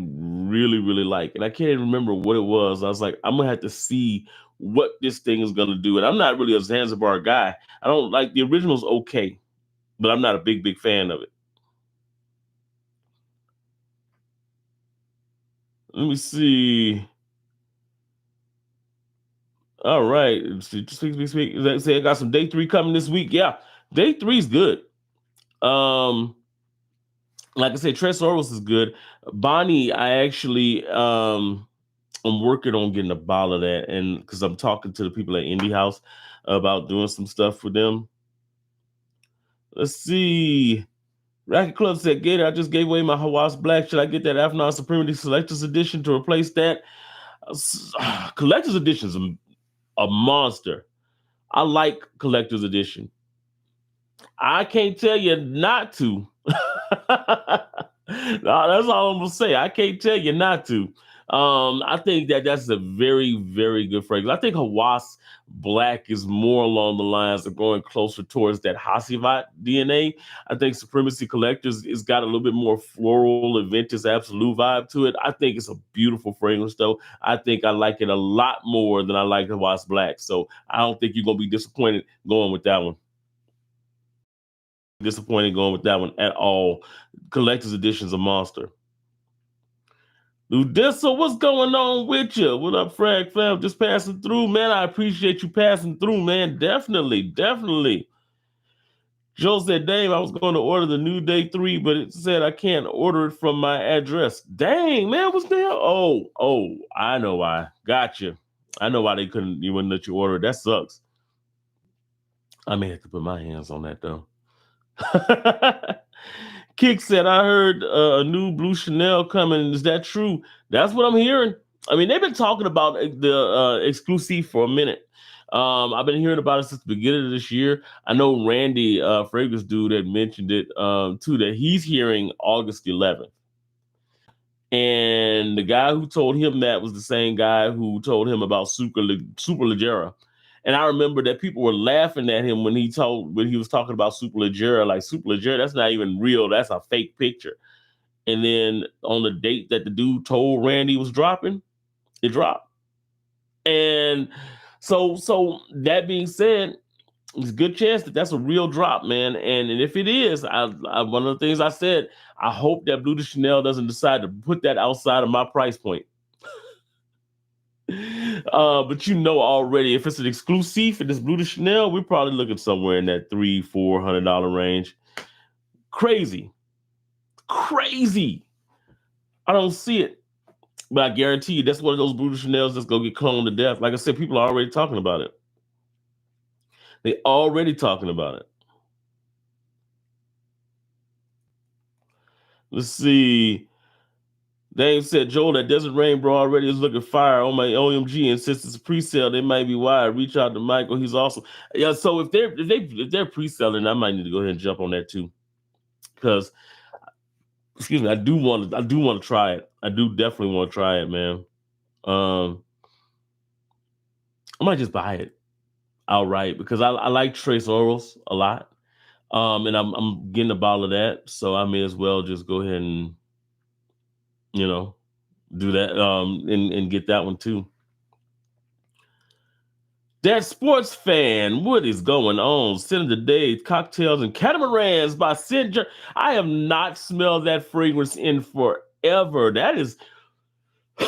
really really like, and I can't even remember what it was. I was like, I'm gonna have to see what this thing is gonna do. And I'm not really a Zanzibar guy. I don't like the original's okay, but I'm not a big fan of it. Let me see. All right, speak. Say I got some day 3 coming this week. Yeah, day 3 is good. Like I said, Tres Oros is good. Bonnie, I actually I'm working on getting a bottle of that, and because I'm talking to the people at Indie House about doing some stuff for them. Let's see. Racket Club said, Gator, I just gave away my Hawass Black. Should I get that Afternoon Supremacy Collector's Edition to replace that? Collector's Edition is a monster. I like Collector's Edition. I can't tell you not to. No, that's all I'm gonna say. I can't tell you not to. I think that's a very, very good fragrance. I think Hawass Black is more along the lines of going closer towards that Hasivat DNA. I think Supremacy Collectors is got a little bit more floral, Aventus Absolute vibe to it. I think it's a beautiful fragrance, though. I think I like it a lot more than I like Hawass Black. So I don't think you're gonna be disappointed going with that one. Disappointed going with that one at all. Collector's Edition's a monster. Ludissa, what's going on with you? What up, Frag Fam? Just passing through, man. I appreciate you passing through, man. Definitely. Joe said, Dave, I was going to order the new day 3, but it said I can't order it from my address. Dang, man, what's the hell? Oh, I know why. Gotcha. I know why you wouldn't let you order it. That sucks. I may have to put my hands on that, though. Kick said, I heard a new blue Chanel coming. Is that true? That's what I'm hearing. I mean, they've been talking about the exclusive for a minute. I've been hearing about it since the beginning of this year. I know Randy, fragrance dude, had mentioned it too, that he's hearing August 11th. And the guy who told him that was the same guy who told him about Superleggera. And I remember that people were laughing at him when he was talking about Superleggera, like Superleggera, that's not even real. That's a fake picture. And then on the date that the dude told Randy was dropping, it dropped. And so that being said, there's a good chance that that's a real drop, man. And if it is, one of the things I said, I hope that Blue de Chanel doesn't decide to put that outside of my price point. But already, if it's an exclusive and it's Blue de Chanel, we're probably looking somewhere in that $300-400 range. Crazy. I don't see it. But I guarantee you, that's one of those Blue de Chanels that's gonna get cloned to death. Like I said, people are already talking about it. They already talking about it. Let's see. Dave said, Joel, that Desert Rain bro already is looking fire on my OMG, and since it's a pre-sale, they might be wide. Reach out to Michael. He's awesome. Yeah, so if they're pre-selling, I might need to go ahead and jump on that too. Because excuse me, I do want to try it. I do definitely want to try it, man. I might just buy it outright because I like Trace Orals a lot. And I'm getting a bottle of that, so I may as well just go ahead and do that and get that one too. That sports fan, what is going on? Senator Dave, cocktails and catamarans by Cinder. I have not smelled that fragrance in forever. That is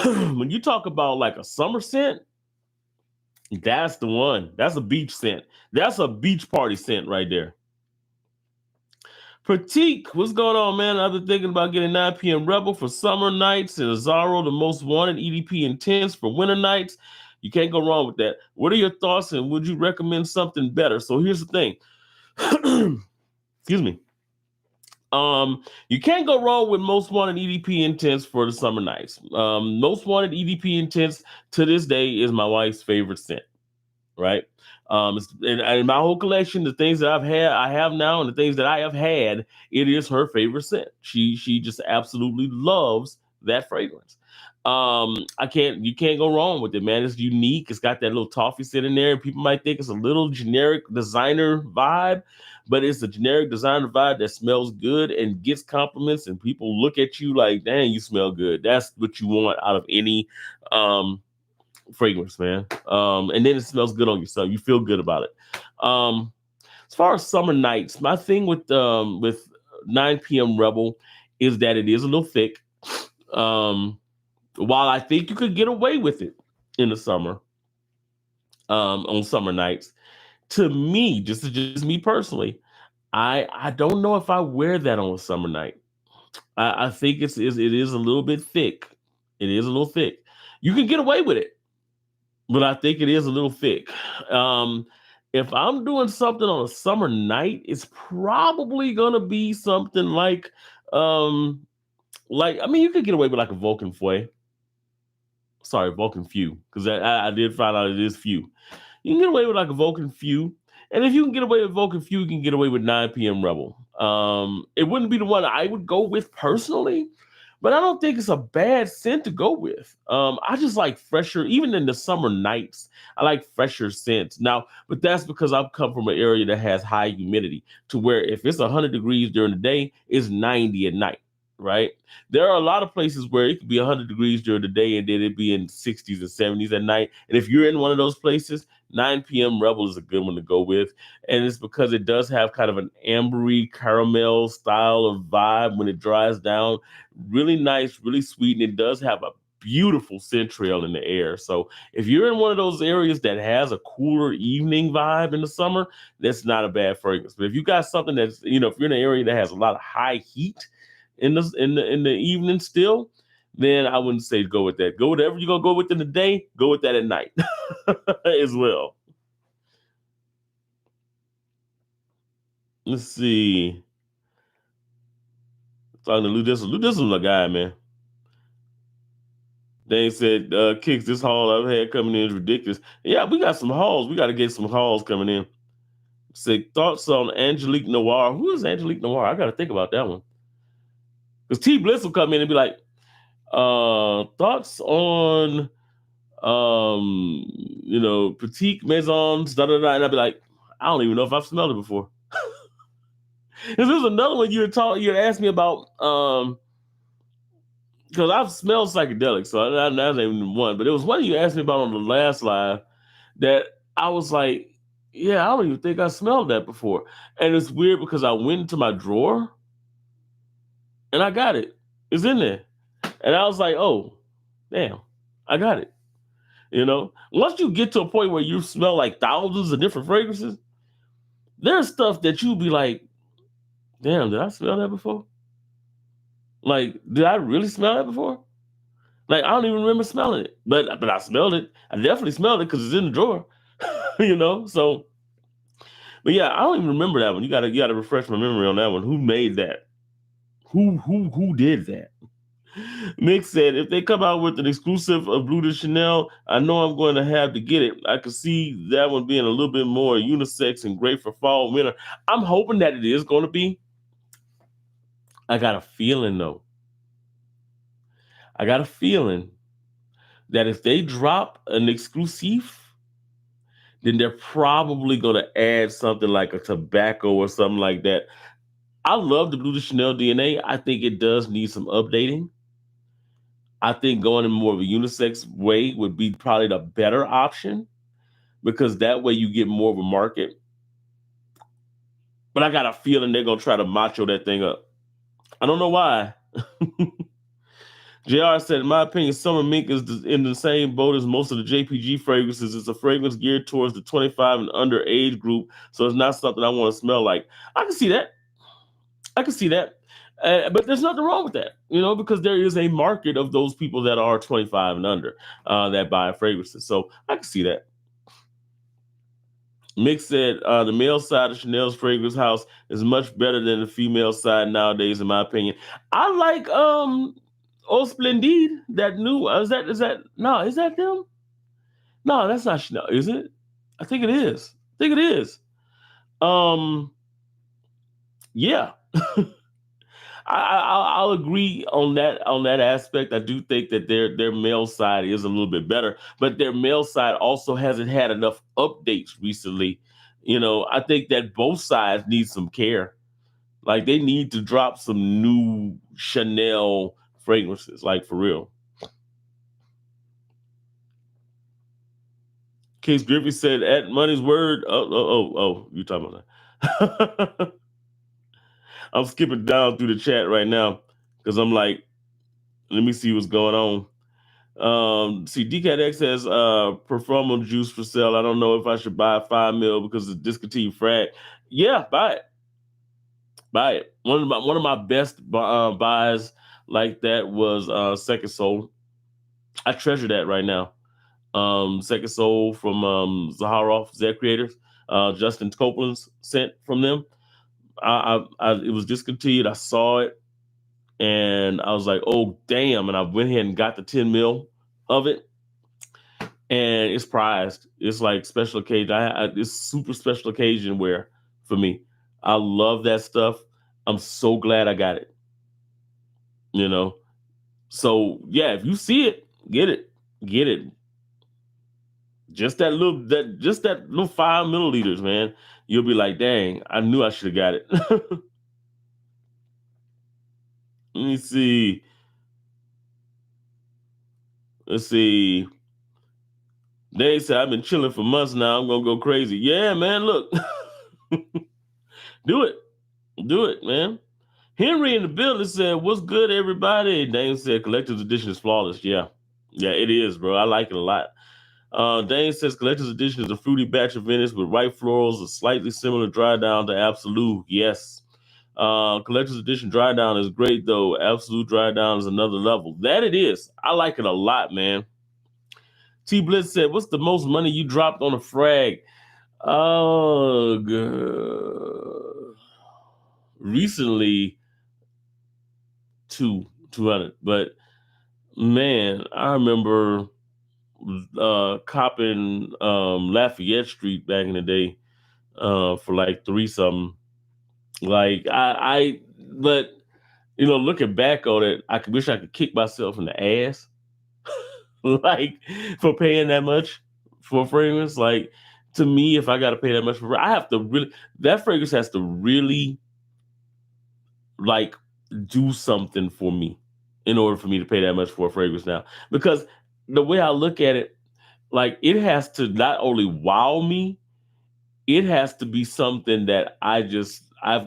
when you talk about like a summer scent, that's the one. That's a beach scent. That's a beach party scent right there. Pratik, what's going on, man? I've been thinking about getting 9 p.m. Rebel for summer nights and Azaro, the most wanted EDP Intense for winter nights. You can't go wrong with that. What are your thoughts, and would you recommend something better? So here's the thing. Excuse me. You can't go wrong with Most Wanted EDP Intense for the summer nights. Most Wanted EDP Intense to this day is my wife's favorite scent, right? And my whole collection, the things that I have now, and the things that I have had, it is her favorite scent. She just absolutely loves that fragrance. You can't go wrong with it, man. It's unique. It's got that little toffee scent in there. People might think it's a little generic designer vibe, but it's a generic designer vibe that smells good and gets compliments, and people look at you like, dang, you smell good. That's what you want out of any fragrance, man. And then it smells good on yourself. You feel good about it. As far as summer nights, my thing with 9 p.m. Rebel is that it is a little thick. While I think you could get away with it in the summer, on summer nights, to me, just me personally, I don't know if I wear that on a summer night. I think it is a little bit thick. It is a little thick. You can get away with it, but I think it is a little thick. If I'm doing something on a summer night, it's probably gonna be something like I mean, you could get away with like a Vulcan Fue. Sorry, Vulcan Few, because I did find out it is Few. You can get away with like a Vulcan Few. And if you can get away with Vulcan Few, you can get away with 9 p.m. Rebel. It wouldn't be the one I would go with personally, but I don't think it's a bad scent to go with. I just like fresher, even in the summer nights, I like fresher scents. Now, but that's because I've come from an area that has high humidity to where if it's 100 degrees during the day, it's 90 at night, right? There are a lot of places where it could be 100 degrees during the day and then it'd be in 60s and 70s at night. And if you're in one of those places, 9 p.m. Rebel is a good one to go with. And it's because it does have kind of an ambery caramel style of vibe when it dries down. Really nice, really sweet. And it does have a beautiful scent trail in the air. So if you're in one of those areas that has a cooler evening vibe in the summer, that's not a bad fragrance. But if you got something that's, if you're in an area that has a lot of high heat in the evening still, then I wouldn't say go with that. Go whatever you're gonna go with in the day, go with that at night as well. Let's see. Talking to Lou Dissel. Lou Dissel's my guy, man. They said kicks, this haul I've had coming in is ridiculous. Yeah, we got some hauls. We got to get some hauls coming in. Say thoughts on Angelique Noir. Who is Angelique Noir? I got to think about that one. Because T Bliss will come in and be like, Thoughts on petite maisons, da da da, and I'd be like, I don't even know if I've smelled it before. Because there's another one you had asked me about, because I've smelled psychedelics, so that's even one. But it was one you asked me about on the last live that I was like, yeah, I don't even think I smelled that before. And it's weird because I went into my drawer and I got it. It's in there. And I was like, oh, damn, I got it. Once you get to a point where you smell like thousands of different fragrances, there's stuff that you be like, damn, did I smell that before? Like, did I really smell that before? Like, I don't even remember smelling it, but I smelled it. I definitely smelled it because it's in the drawer, So, but yeah, I don't even remember that one. You gotta refresh my memory on that one. Who made that? Who did that? Mick said, if they come out with an exclusive of Blue de Chanel, I know I'm going to have to get it. I could see that one being a little bit more unisex and great for fall, winter. I'm hoping that it is going to be. I got a feeling, though. I got a feeling that if they drop an exclusive, then they're probably going to add something like a tobacco or something like that. I love the Blue de Chanel DNA. I think it does need some updating. I think going in more of a unisex way would be probably the better option because that way you get more of a market. But I got a feeling they're going to try to macho that thing up. I don't know why. JR said, in my opinion, Summer Mink is in the same boat as most of the JPG fragrances. It's a fragrance geared towards the 25 and under age group, so it's not something I want to smell like. I can see that. But there's nothing wrong with that, because there is a market of those people that are 25 and under that buy fragrances. So I can see that. Mick said the male side of Chanel's fragrance house is much better than the female side nowadays, in my opinion. I like Eau Splendide, that new. Is that no? Is that them? No, that's not Chanel. Is it? I think it is. Yeah. I'll agree on that aspect. I do think that their male side is a little bit better, but their male side also hasn't had enough updates recently. I think that both sides need some care. Like they need to drop some new Chanel fragrances, like for real. Case Griffey said, "At Money's word." Oh, you talking about that? I'm skipping down through the chat right now because I'm like, let me see what's going on. See, DCATX has performal juice for sale. I don't know if I should buy 5 mil because it's discontinued frag. Yeah, buy it. Buy it. One of my best buys like that was Second Soul. I treasure that right now. Second Soul from Zaharoff, Z Creators. Justin Copeland's scent from them. It was discontinued. I saw it and I was like, oh damn! And I went ahead and got the 10 mil of it. And it's prized. It's like special occasion. It's super special occasion wear for me. I love that stuff. I'm so glad I got it. So yeah, if you see it, get it. Just that little 5 milliliters, man. You'll be like, dang, I knew I should have got it. Let me see. Let's see. They said I've been chilling for months now. I'm gonna go crazy. Yeah, man. Look, do it, man. Henry in the building said, "What's good, everybody?" Dane said, "Collector's edition is flawless." Yeah, it is, bro. I like it a lot. Dane says, "Collector's edition is a fruity batch of Venice with ripe florals, a slightly similar dry down to Absolute." Yes. Collector's edition dry down is great, though. Absolute dry down is another level. That it is. I like it a lot, man. T Blitz said, "What's the most money you dropped on a frag?" Oh, recently, 200. But man, I remember copping Lafayette Street back in the day for like 3 something. Like but looking back on it, I wish I could kick myself in the ass, like for paying that much for a fragrance. Like to me, if I got to pay that much for, I have to really that fragrance has to really like do something for me in order for me to pay that much for a fragrance now. Because the way I look at it, like it has to not only wow me, it has to be something that I've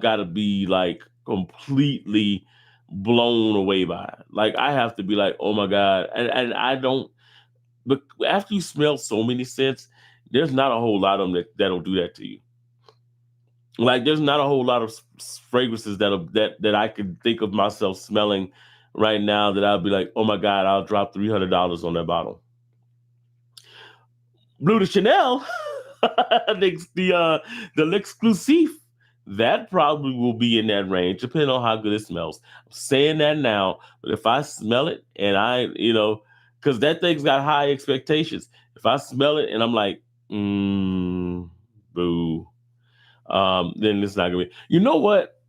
got to be like completely blown away by. Like I have to be like, oh my God. And I don't, but after you smell so many scents, there's not a whole lot of them that'll do that to you. Like there's not a whole lot of fragrances that I could think of myself smelling right now that I'll be like, oh my God, I'll drop $300 on that bottle. Blue de Chanel, the l'exclusif, that probably will be in that range, depending on how good it smells. I'm saying that now, but if I smell it and because that thing's got high expectations. If I smell it and I'm like, boo, then it's not gonna be. You know what?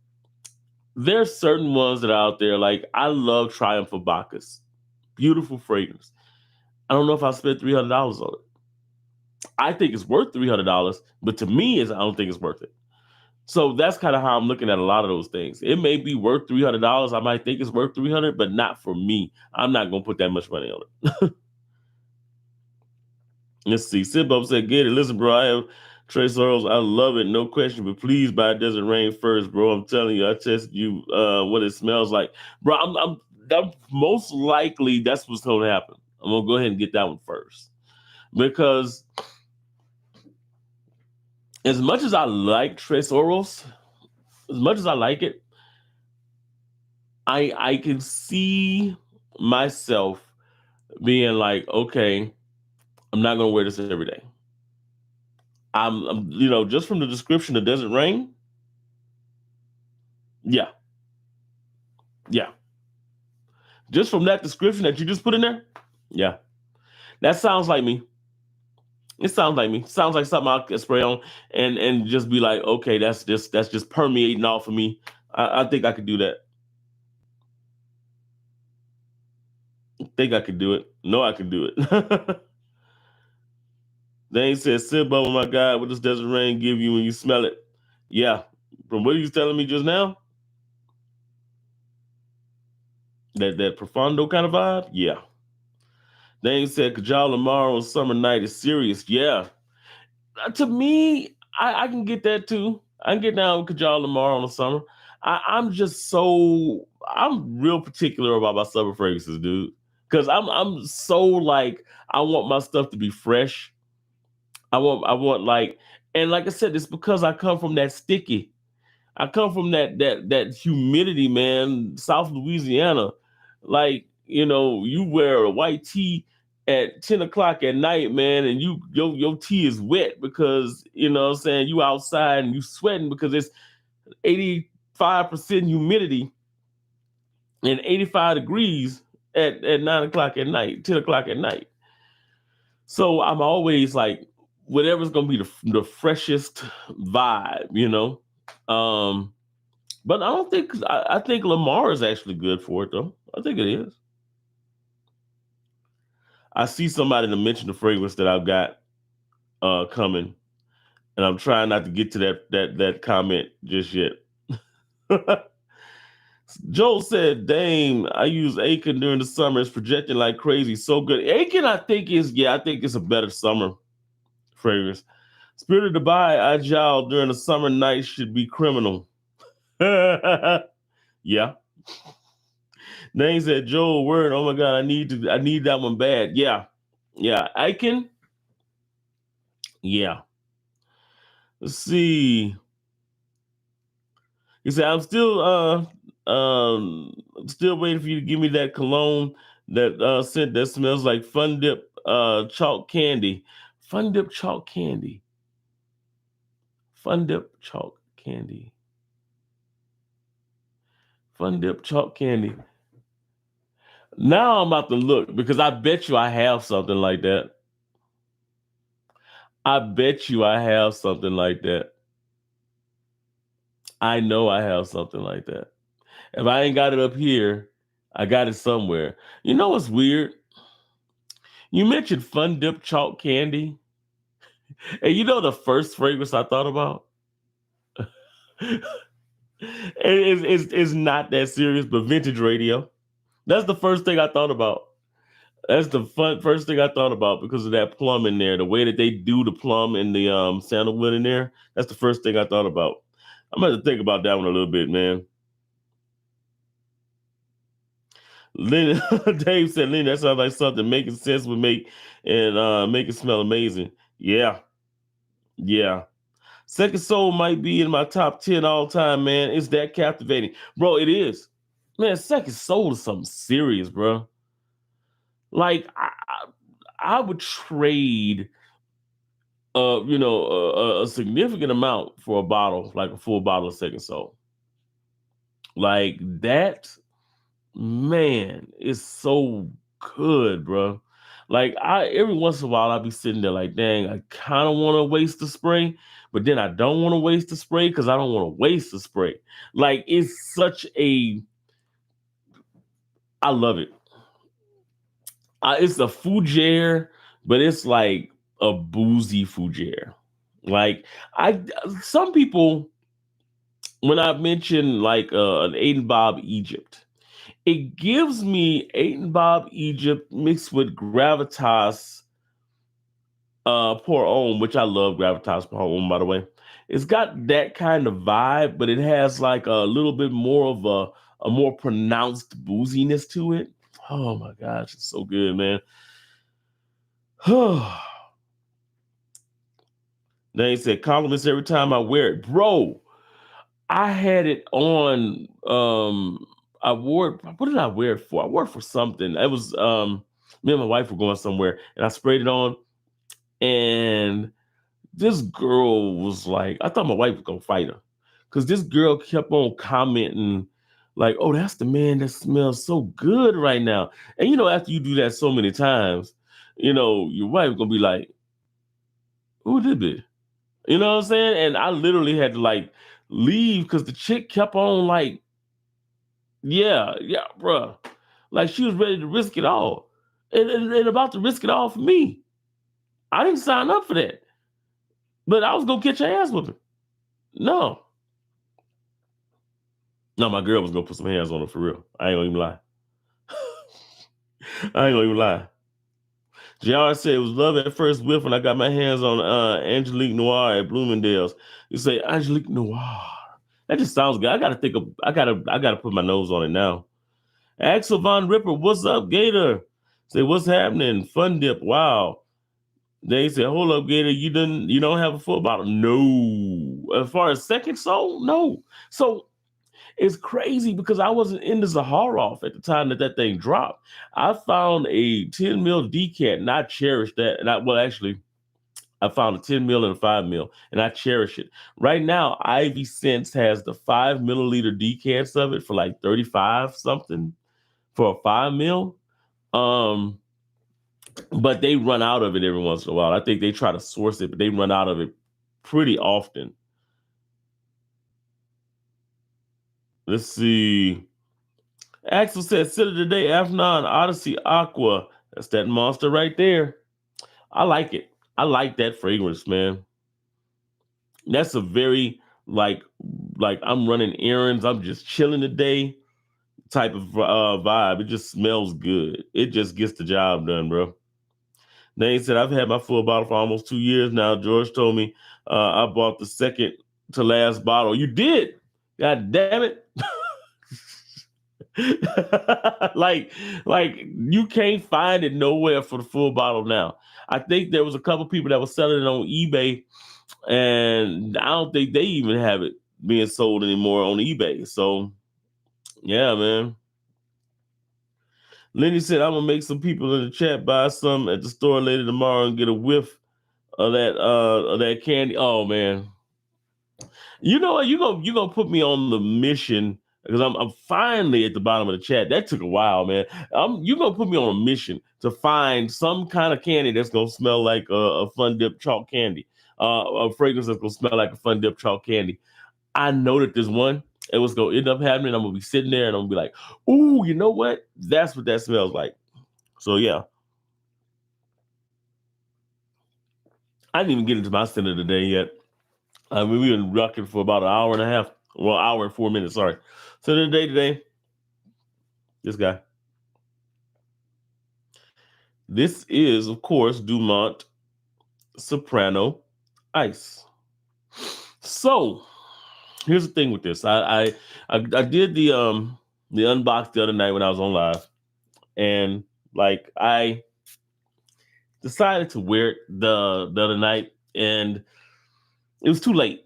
There's certain ones that are out there. Like I love Triumph of Bacchus, beautiful fragrance. I don't know if I spent $300 on it. I think it's worth $300, but to me, I don't think it's worth it. So that's kind of how I'm looking at a lot of those things. It may be worth $300. I might think it's worth 300, but not for me. I'm not gonna put that much money on it. Let's see. Sibbo said, "Get it. Listen, bro. I have Trace Oils. I love it, no question. But please buy Desert Rain first, bro. I'm telling you, I tested you. What it smells like, bro. I'm most likely that's what's gonna happen. I'm gonna go ahead and get that one first because." As much as I like Tres Oros, as much as I like it, I can see myself being like, okay, I'm not gonna wear this every day. Just from the description of Desert Rain, yeah, yeah. Just from that description that you just put in there, yeah, that sounds like me. It sounds like me. Sounds like something I could spray on and just be like, okay, that's just permeating off of me. I think I could do that. Think I could do it. No, I can do it. They said, Sibbo, oh my God, what does Desert Rain give you when you smell it? Yeah. From what he was telling me just now, that profondo kind of vibe. Yeah. They said Kajal Lamar on Summer Night is serious. Yeah. To me, I can get that too. I can get down with Kajal Lamar on the summer. I'm real particular about my summer fragrances, dude. Cause I'm so like I want my stuff to be fresh. I want like, and like I said, it's because I come from that sticky. I come from that humidity, man. South Louisiana, like you wear a white tee at 10 o'clock at night, man, and your tee is wet because what I'm saying you outside and you sweating because it's 85% humidity and 85 degrees at 9 o'clock at night, 10 o'clock at night. So I'm always like, whatever's gonna be the freshest vibe. Um, but I think Lamar is actually good for it though. I think it is. I see somebody to mention the fragrance that I've got coming, and I'm trying not to get to that comment just yet. Joel said, "Dame, I use Aiken during the summer. It's projecting like crazy. So good. Aiken, I think it's a better summer fragrance. Spirit of Dubai, Agile during the summer night should be criminal." Yeah. Name said Joel Word. Oh my God, I need that one bad. Yeah. Yeah. Aiken. Yeah. Let's see. He said, I'm still waiting for you to give me that cologne that scent that smells like Fun Dip chalk candy. Fun Dip chalk candy. Fun Dip chalk candy. Fun Dip chalk candy. Now I'm about to look because I bet you I have something like that. I bet you I have something like that. I know I have something like that. If I ain't got it up here, I got it somewhere. You know what's weird? You mentioned Fun Dip Chalk Candy. And you know the first fragrance I thought about? It's not that serious, but vintage radio. That's the first thing I thought about. That's the first thing I thought about because of that plum in there. The way that they do the plum and the sandalwood in there. That's the first thing I thought about. I'm going to think about that one a little bit, man. Lynn, Dave said, Lynn, that sounds like something making sense would make it smell amazing. Yeah, yeah. Second Soul might be in my top 10 all time, man. It's that captivating. Bro, it is. Man, Second Soul is something serious, bro. Like, I would trade, a significant amount for a bottle, like a full bottle of Second Soul. Like, that, man, is so good, bro. Like, every once in a while, I'll be sitting there like, dang, I kind of want to waste the spray, but then I don't want to waste the spray because I don't want to waste the spray. Like, it's such a, I love it. It's a fougere, but it's like a boozy fougere. Like, some people, when I mention like an Eight and Bob Egypt, it gives me Eight and Bob Egypt mixed with Gravitas Pour Homme, which I love Gravitas Pour Homme, by the way. It's got that kind of vibe, but it has like a little bit more of a more pronounced booziness to it. Oh my gosh, it's so good, man. They said compliments every time I wear it. Bro, I had it on. I wore it. What did I wear it for? I wore it for something. It was me and my wife were going somewhere and I sprayed it on. And this girl was like, I thought my wife was gonna fight her. Because this girl kept on commenting, like, oh, that's the man that smells so good right now. And after you do that so many times, your wife gonna be like, who did it? You know what I'm saying? And I literally had to like leave because the chick kept on like, yeah, bruh. Like she was ready to risk it all. And about to risk it all for me. I didn't sign up for that. But I was gonna catch her ass with her. No. No, my girl was gonna put some hands on her for real. I ain't gonna even lie. I ain't gonna even lie. JR said it was love at first whiff when I got my hands on Angelique Noir at Bloomingdale's. You say Angelique Noir. That just sounds good. I gotta put my nose on it now. Axel Von Ripper, what's up, Gator? Say, what's happening? Fun Dip, wow. They said, hold up, Gator, you don't have a full bottle? No. As far as Second Soul, no. So it's crazy because I wasn't into Zaharoff at the time that thing dropped. I found a 10 mil decant and I cherished that. And I found a 10 mil and a 5 mil and I cherish it. Right now, Ivy Sense has the 5 milliliter decants of it for like 35 something for a 5 mil. But they run out of it every once in a while. I think they try to source it, but they run out of it pretty often. Let's see. Axel said, City Today, Afnan, Odyssey, Aqua. That's that monster right there. I like it. I like that fragrance, man. That's a very like I'm running errands. I'm just chilling today type of vibe. It just smells good. It just gets the job done, bro. They said, I've had my full bottle for almost 2 years now. George told me I bought the second to last bottle. You did. God damn it. like you can't find it nowhere for the full bottle now. I think there was a couple people that were selling it on eBay, and I don't think they even have it being sold anymore on eBay. So yeah, man. Lenny said, I'm gonna make some people in the chat buy some at the store later tomorrow and get a whiff of that candy. Oh man. You know what? You gonna put me on the mission because I'm finally at the bottom of the chat. That took a while, man. You gonna put me on a mission to find some kind of candy that's gonna smell like a Fun Dip chalk candy, a fragrance that's gonna smell like a Fun Dip chalk candy. I know that there's one. And what's going to end up happening, I'm going to be sitting there and I'm going to be like, ooh, you know what? That's what that smells like. So, yeah. I didn't even get into my scent of the day yet. I mean, we've been rocking for about an hour and a half. Well, hour and 4 minutes, sorry. So, the day today, this guy. This is, of course, Dumont Soprano Ice. So, here's the thing with this. I did the unbox the other night when I was on live, and like I decided to wear it the other night, and it was too late.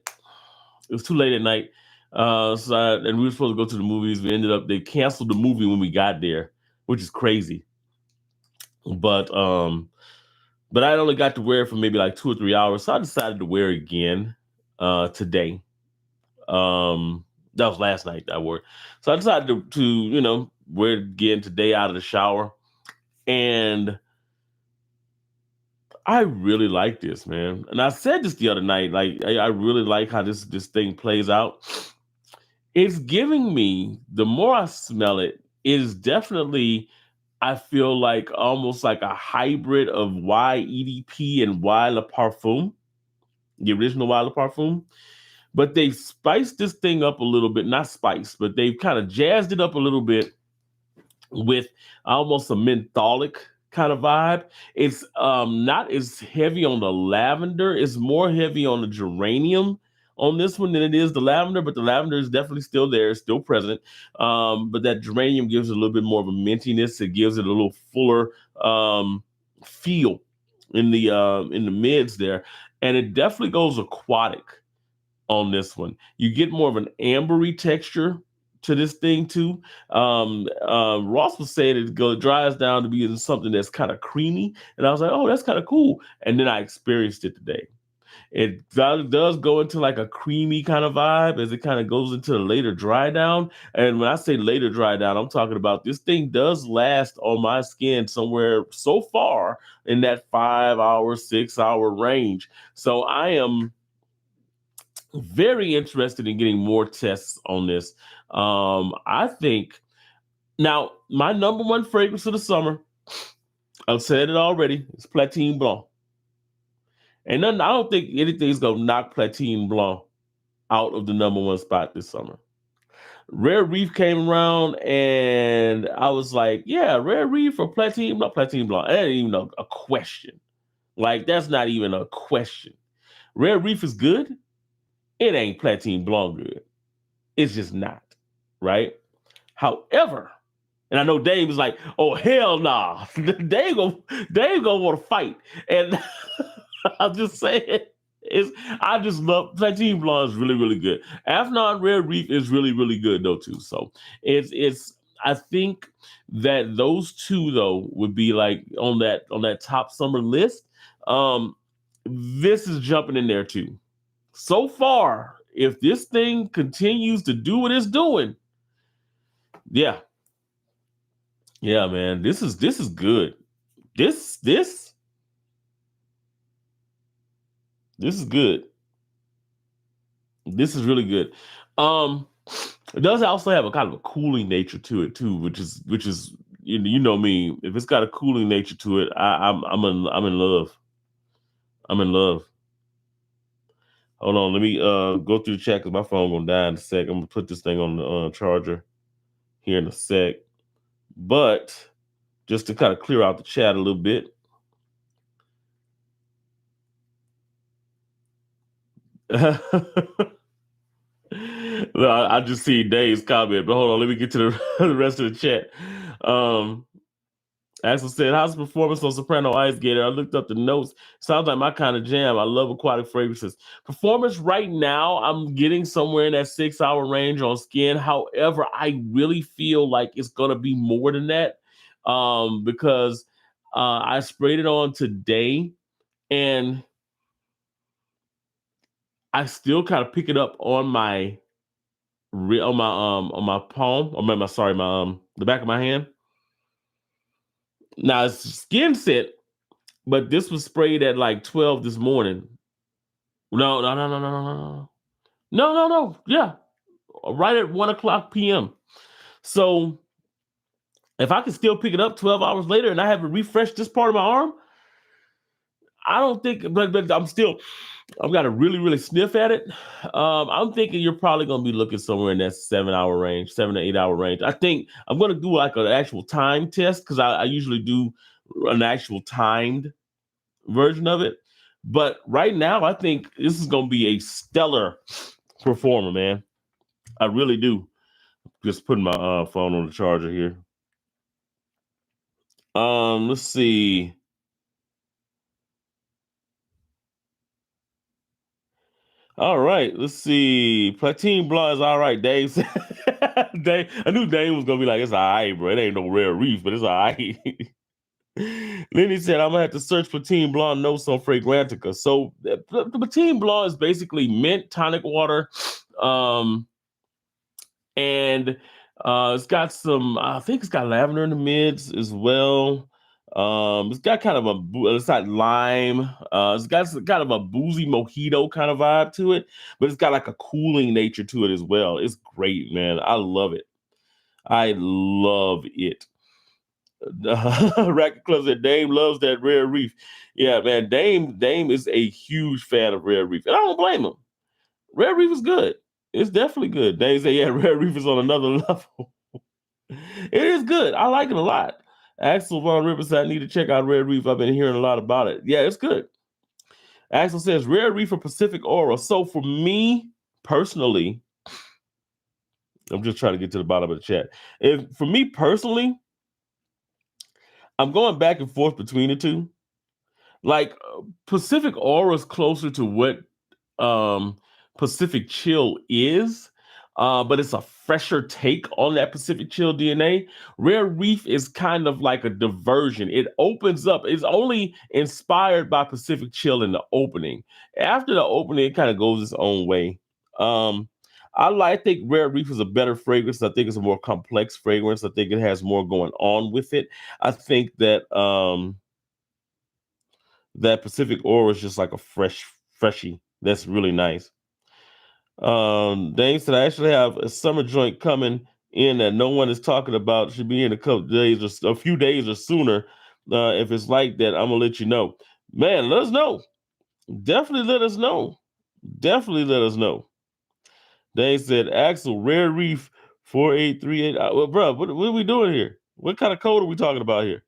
It was too late at night. And we were supposed to go to the movies. They canceled the movie when we got there, which is crazy. But I only got to wear it for maybe like 2 or 3 hours, so I decided to wear it again today. That was last night I wore it. So I decided to wear it again today out of the shower. And I really like this, man. And I said this the other night, like I really like how this thing plays out. It's giving me, the more I smell it, it is definitely, I feel like almost like a hybrid of YEDP and Y Le Parfum, the original Y Le Parfum. But they've spiced this thing up a little bit, not spiced, but they've kind of jazzed it up a little bit with almost a mentholic kind of vibe. It's not as heavy on the lavender. It's more heavy on the geranium on this one than it is the lavender, but the lavender is definitely still there, still present. But that geranium gives it a little bit more of a mintiness. It gives it a little fuller feel in the mids there. And it definitely goes aquatic on this one. You get more of an ambery texture to this thing too. Ross was saying it dries down to be something that's kind of creamy, and I was like, oh, that's kind of cool. And then I experienced it today. It does go into like a creamy kind of vibe as it kind of goes into the later dry down. And when I say later dry down, I'm talking about this thing does last on my skin somewhere so far in that 5 hour, 6 hour range. So I am very interested in getting more tests on this. I think now my number one fragrance of the summer, I've said it already, it's Platine Blanc. And I don't think anything's gonna knock Platine Blanc out of the number one spot this summer. Rare Reef came around and I was like, yeah, Rare Reef or Platine Blanc, Platine Blanc. That ain't even a question. Like, that's not even a question. Rare Reef is good. It ain't Platine Blanc good. It's just not, right? However, and I know Dave is like, oh, hell nah. Dave gonna want to fight. And I'm just saying, I just love Platine Blanc is really, really good. Afnan Rare Reef is really, really good though, too. So it's I think that those two though would be like on that top summer list. This is jumping in there too. So far, if this thing continues to do what it's doing, yeah, man, this is good. This is good. This is really good. Um, it does also have a kind of a cooling nature to it too, which is you know me. If it's got a cooling nature to it, I'm in love. I'm in love. Hold on, let me go through the chat because my phone gonna die in a sec. I'm gonna put this thing on the charger here in a sec. But just to kind of clear out the chat a little bit. Well, I just see Dave's comment, but hold on, let me get to the rest of the chat. Axel said, how's the performance on Soprano Ice Gator? I looked up the notes. Sounds like my kind of jam. I love aquatic fragrances. Performance right now, I'm getting somewhere in that 6 hour range on skin. However, I really feel like it's going to be more than that because I sprayed it on today and I still kind of pick it up on my palm, or my the back of my hand. Now it's skin set, but this was sprayed at like 12 this morning. No. Yeah. right at 1 o'clock p.m. So if I can still pick it up 12 hours later and I haven't refreshed this part of my arm, I don't think, but I've got to really, really sniff at it. I'm thinking you're probably going to be looking somewhere in that 7 hour range, 7 to 8 hour range. I think I'm going to do like an actual time test because I usually do an actual timed version of it. But right now, I think this is going to be a stellar performer, man. I really do. Just putting my phone on the charger here. Let's see. All right, let's see. Platine Blanc is all right, Dave. Dave, I knew Dave was gonna be like, it's all right, bro. It ain't no rare reef, but it's all right. Lenny said, I'm gonna have to search Platine Blanc notes on Fragrantica. So the Platine Blanc is basically mint, tonic water, and it's got some. I think it's got lavender in the mids as well. It's got kind of it's got lime. It's got kind of a boozy mojito kind of vibe to it, but it's got like a cooling nature to it as well. It's great, man. I love it. I love it. Racket Club said Dame loves that rare reef. Yeah, man. Dame is a huge fan of rare reef, and I don't blame him. Rare reef is good. It's definitely good. Dame said, yeah, rare reef is on another level. It is good. I like it a lot. Axel Von Riverside, need to check out Rare Reef. I've been hearing a lot about it. Yeah, it's good. Axel says Rare Reef or Pacific Aura. So for me personally, I'm just trying to get to the bottom of the chat. For me personally, I'm going back and forth between the two. Like Pacific Aura is closer to what Pacific Chill is, but it's a fresher take on that Pacific Chill DNA. Rare Reef is kind of like a diversion. It opens up. It's only inspired by Pacific Chill in the opening. After the opening, it kind of goes its own way. I think Rare Reef is a better fragrance. I think it's a more complex fragrance. I think it has more going on with it. I think that that Pacific Aura is just like a freshie. That's really nice. Dane said I actually have a summer joint coming in that no one is talking about. Should be in a couple days or a few days or sooner. If it's like that, I'm gonna let you know. Man, let us know. Definitely let us know. Definitely let us know. Dane said Axel Rare Reef 4838. Well, bro, what are we doing here? What kind of code are we talking about here?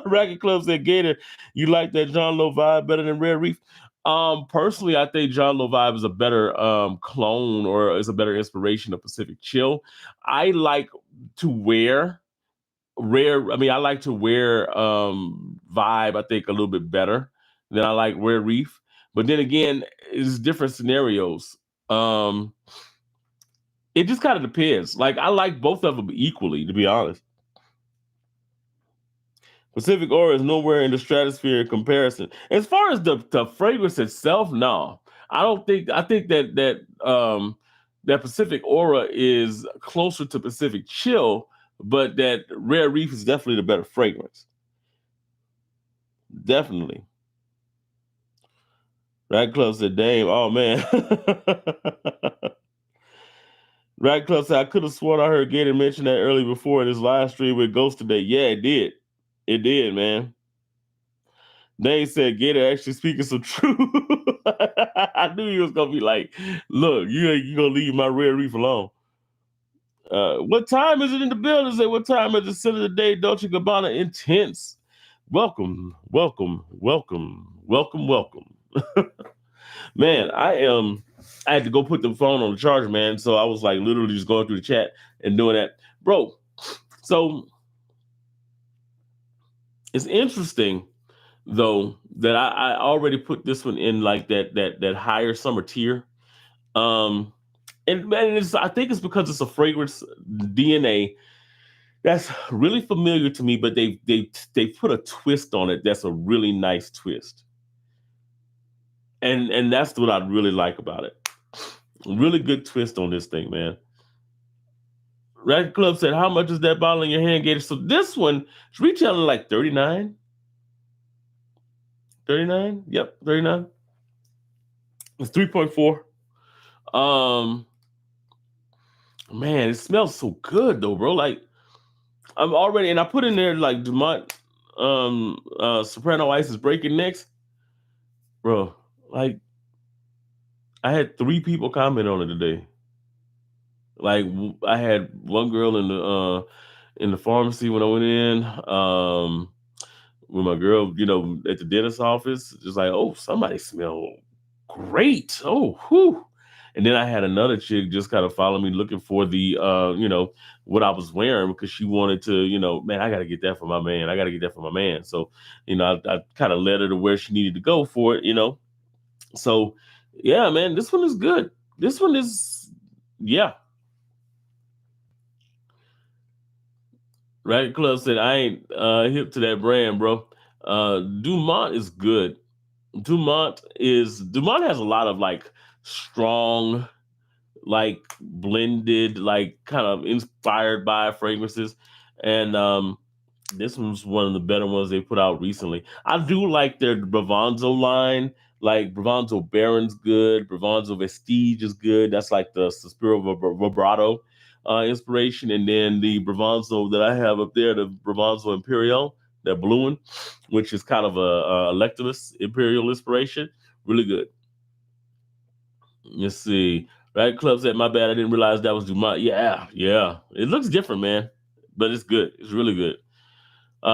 Racket Club said Gator, you like that John Lowe vibe better than Rare Reef? Personally, I think John Lowe vibe is a better clone or is a better inspiration of Pacific Chill. I like to wear rare. I mean, I like to wear vibe. I think a little bit better than I like Rare Reef. But then again, it's different scenarios. It just kind of depends. Like I like both of them equally, to be honest. Pacific Aura is nowhere in the stratosphere in comparison. As far as the fragrance itself, no. I don't think I think that Pacific Aura is closer to Pacific Chill, but that Rare Reef is definitely the better fragrance. Definitely. Rat Club said, Dame, oh man. Rat Club said, I could have sworn I heard Gator mention that early before in his live stream with Ghost today. Yeah, it did. It did, man. They said Gator actually speaking some truth. I knew he was gonna be like, look, you gonna leave my Rare Reef alone. What time is it in the building? Say what time is the center of the day? Dolce Gabbana Intense. Welcome, welcome, welcome, welcome, welcome. Man, I had to go put the phone on the charger, man. So I was like literally just going through the chat and doing that. Bro, so it's interesting though that I already put this one in like that higher summer tier. And man, I think it's because it's a fragrance DNA that's really familiar to me, but they put a twist on it that's a really nice twist. And that's what I really like about it. Really good twist on this thing, man. Racket Club said, how much is that bottle in your hand, Gator? So this one is retailing like 39. 39? Yep, 39. It's 3.4. Man, it smells so good though, bro. Like I'm already, and I put in there like Dumont, Soprano Ice is breaking necks, bro. Like I had 3 people comment on it today. Like I had one girl in the pharmacy when I went in. With my girl, at the dentist office, just like, oh, somebody smell great. Oh, whew. And then I had another chick just kind of follow me looking for the, what I was wearing because she wanted to, man, I got to get that for my man. I got to get that for my man. So, I kind of led her to where she needed to go for it. So, yeah, man, this one is good. This one is, yeah. Right Club said, I ain't hip to that brand, bro. Dumont is good. Dumont has a lot of like strong, like blended, like kind of inspired by fragrances. And this one's one of the better ones they put out recently. I do like their Bravanzo line. Like Bravanzo Baron's good. Bravanzo Vestige is good. That's like the Suspiro Vibrato inspiration. And then the Bravanzo that I have up there, the Bravanzo Imperial, that blue one, which is kind of a Electabus Imperial inspiration. Really good. Let's see. Right Club said, my bad. I didn't realize that was Dumont. Yeah, yeah. It looks different, man. But it's good. It's really good.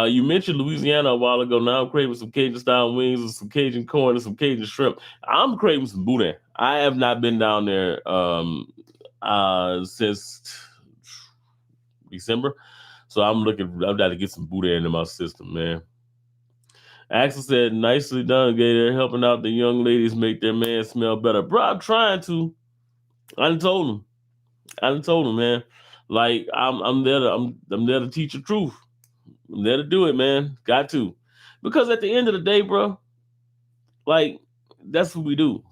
You mentioned Louisiana a while ago. Now I'm craving some Cajun style wings and some Cajun corn and some Cajun shrimp. I'm craving some boudin. I have not been down there since December. So I've got to get some boudin in my system, man. Axel said, nicely done, Gator, helping out the young ladies make their man smell better. Bro, I'm trying to. I done told him. Man. Like I'm there to teach the truth. I'm there to do it, man. Got to. Because at the end of the day, bro, like that's what we do.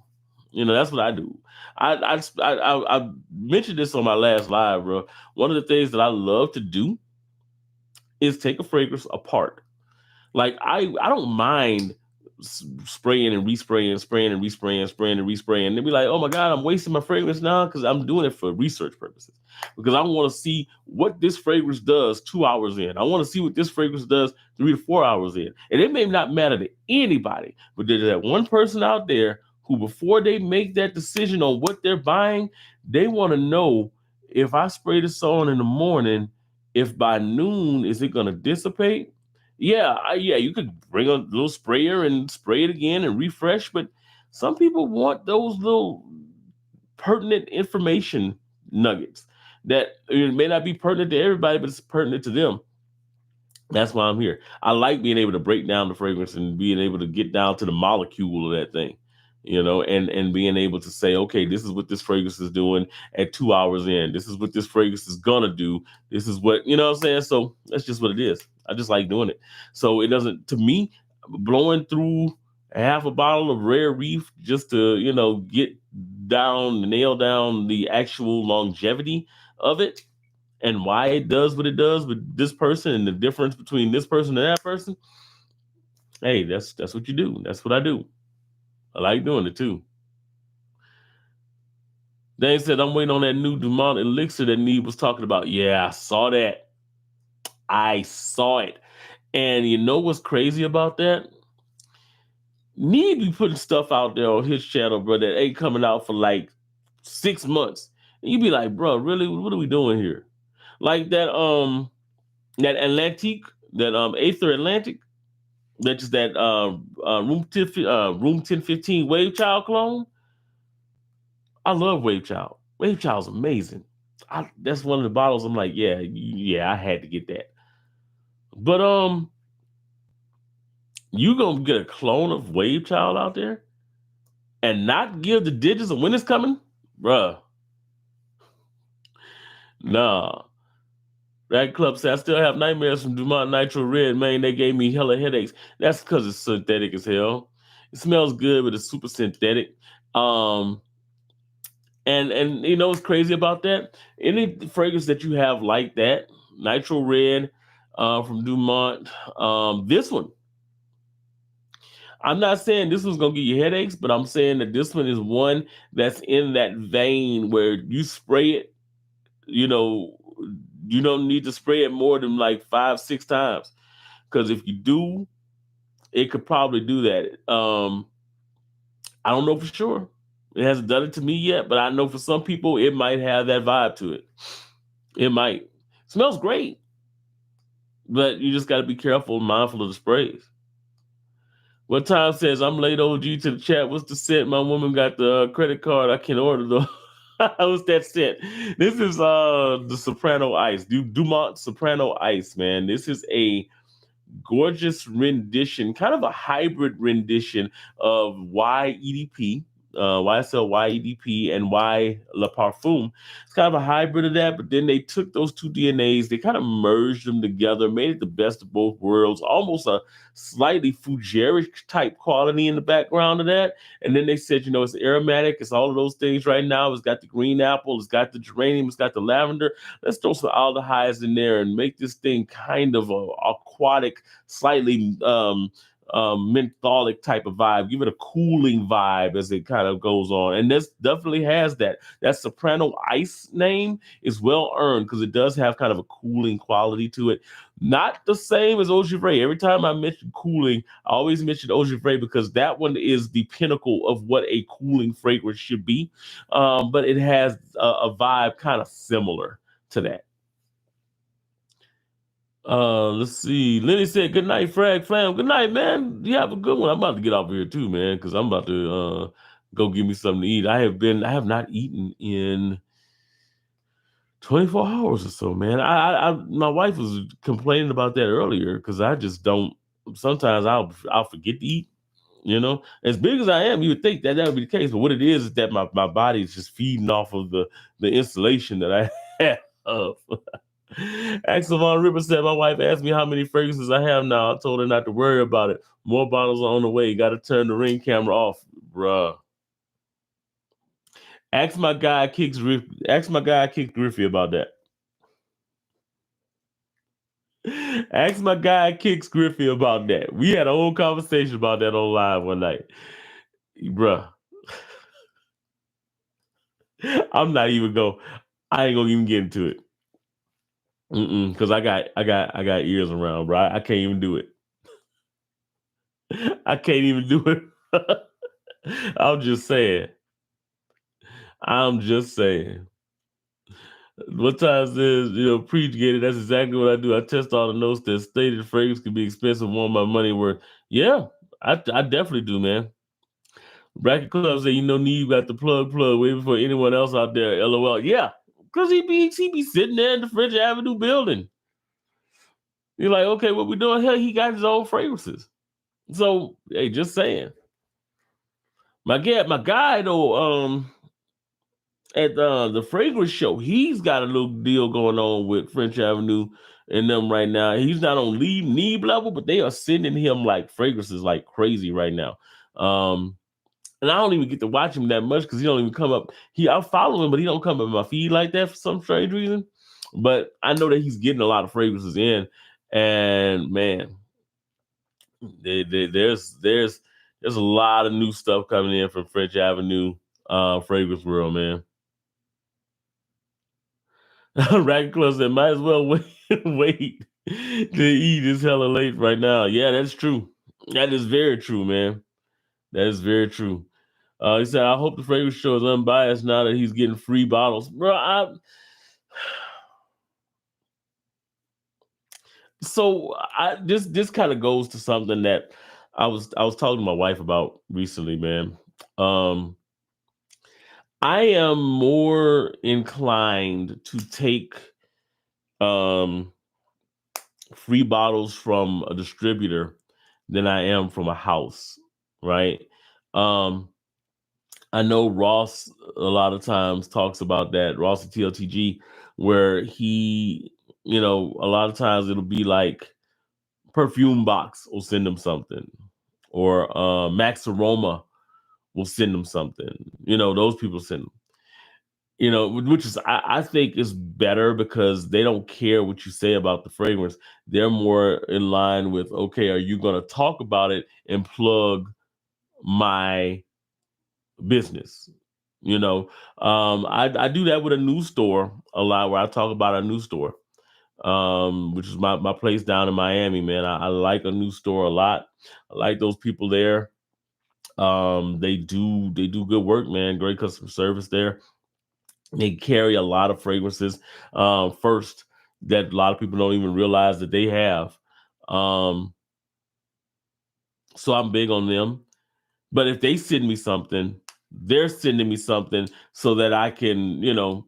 That's what I do. I mentioned this on my last live, bro. One of the things that I love to do is take a fragrance apart. Like I don't mind spraying and respraying, spraying and respraying, spraying and respraying. And they be like, oh my God, I'm wasting my fragrance now because I'm doing it for research purposes. Because I want to see what this fragrance does 2 hours in. I want to see what this fragrance does 3 to 4 hours in. And it may not matter to anybody, but there's that one person out there who, before they make that decision on what they're buying, they want to know, if I spray this on in the morning, if by noon, is it going to dissipate? Yeah, you could bring a little sprayer and spray it again and refresh, but some people want those little pertinent information nuggets that it may not be pertinent to everybody, but it's pertinent to them. That's why I'm here. I like being able to break down the fragrance and being able to get down to the molecule of that thing, and being able to say, okay, this is what this fragrance is doing at 2 hours in. This is what this fragrance is gonna do. This is what, what I'm saying. So that's just what it is. I just like doing it. So it doesn't, to me, blowing through half a bottle of Rare Reef just to, nail down the actual longevity of it and why it does what it does with this person and the difference between this person and that person. Hey, that's what you do. That's what I do. I like doing it too. They said, I'm waiting on that new Dumont elixir that Need was talking about. Yeah, I saw that. I saw it. And you know what's crazy about that? Need be putting stuff out there on his channel, bro, that ain't coming out for like 6 months. And you be like, bro, really? What are we doing here? Like that Atlantic, that Aether Atlantic, that's just that room 1015 Wave Child clone. I love Wave Child. Wave Child's amazing. That's one of the bottles I'm like, yeah, I had to get that. But you gonna get a clone of Wave Child out there and not give the digits of when it's coming? Bruh. Nah. That club said, I still have nightmares from Dumont Nitro Red, man. They gave me hella headaches. That's because it's synthetic as hell. It smells good, but it's super synthetic. And you know what's crazy about that? Any fragrance that you have like that, Nitro Red from Dumont, this one, I'm not saying this one's gonna give you headaches, but I'm saying that this one is one that's in that vein where you spray it you know, you don't need to spray it more than like 5, 6 times. Because if you do, it could probably do that. I don't know for sure. It hasn't done it to me yet, but I know for some people it might have that vibe to it. It might. Smells great, but you just got to be careful and mindful of the sprays. What time says I'm late OG to the chat. What's the scent? My woman got the credit card. I can order though. What's that scent? This is the Soprano Ice. Dumont Soprano Ice, man. This is a gorgeous rendition, kind of a hybrid rendition of YEDP, YSL YEDP, and Y La Parfum. It's kind of a hybrid of that, but then they took those two DNAs, they kind of merged them together, made it the best of both worlds, almost a slightly fougeric type quality in the background of that. And then they said, it's aromatic, it's all of those things right now. It's got the green apple, it's got the geranium, it's got the lavender. Let's throw some aldehydes in there and make this thing kind of a aquatic, slightly mentholic type of vibe. Give it a cooling vibe as it kind of goes on. And this definitely has that. That Soprano Ice name is well earned because it does have kind of a cooling quality to it. Not the same as Eau Givre. Every time I mention cooling, I always mention Eau Givre because that one is the pinnacle of what a cooling fragrance should be. But it has a vibe kind of similar to that. Let's see. Lenny said, "Good night, Frag Flam. Good night, man. You have a good one." I'm about to get off here too, man, because I'm about to go give me something to eat. I have not eaten in 24 hours or so, man. My wife was complaining about that earlier because I just don't. Sometimes I'll forget to eat. As big as I am, you would think that would be the case. But what it is that my body is just feeding off of the installation that I have. Axel Von Ripper said, "My wife asked me how many fragrances I have now. I told her not to worry about it. More bottles are on the way. Got to turn the ring camera off, bruh." Ask my guy Kicks Griffey about that. Ask my guy Kicks Griffey about that. We had a whole conversation about that on live one night, bruh. I'm not even go. I ain't gonna even get into it. Because I got ears around, bro. I can't even do it. I can't even do it. I'm just saying. What time says, preach get it. That's exactly what I do. I test all the notes that stated fragrance could be expensive, want my money worth. Yeah, I definitely do, man. Bracket Club say, Neve got the plug waiting for anyone else out there. LOL. Yeah, because he be sitting there in the French Avenue building. You're like, okay, what we doing here? He got his own fragrances. So, hey, just saying. My guy though, at the fragrance show, he's got a little deal going on with French Avenue and them right now. He's not on Neve level, but they are sending him like fragrances like crazy right now. And I don't even get to watch him that much because he don't even come up. I follow him, but he don't come up in my feed like that for some strange reason. But I know that he's getting a lot of fragrances in, and man, there's a lot of new stuff coming in from French Avenue, Fragrance World, man. Racket Club said, "Might as well wait to eat. It's hella late right now." Yeah, that's true. That is very true, man. That is very true. He said, "I hope the fragrance show is unbiased now that he's getting free bottles, bro." This kind of goes to something that I was talking to my wife about recently, man. I am more inclined to take free bottles from a distributor than I am from a house, right? I know Ross a lot of times talks about that, Ross at TLTG, where he, a lot of times it'll be like Perfume Box will send them something, or Max Aroma will send them something. Those people send them. Which is I think is better because they don't care what you say about the fragrance. They're more in line with, okay, are you going to talk about it and plug my business? You know, I do that with a news store a lot, where I talk about a news store, which is my place down in Miami, man. I like a news store a lot. I like those people there. They do good work, man. Great customer service there. They carry a lot of fragrances, first, that a lot of people don't even realize that they have. Um, so I'm big on them. But if they send me something, they're sending me something so that I can,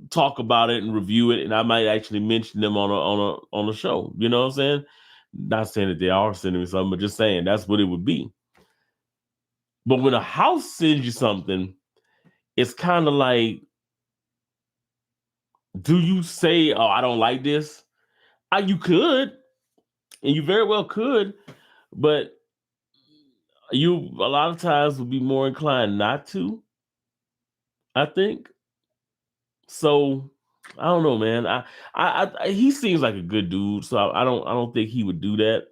talk about it and review it, and I might actually mention them on a show. You know what I'm saying? Not saying that they are sending me something, but just saying that's what it would be. But when a house sends you something, it's kind of like, do you say, "Oh, I don't like this"? You could, and you very well could, but you a lot of times would be more inclined not to. I think so. I don't know, man. He seems like a good dude, so I don't think he would do that.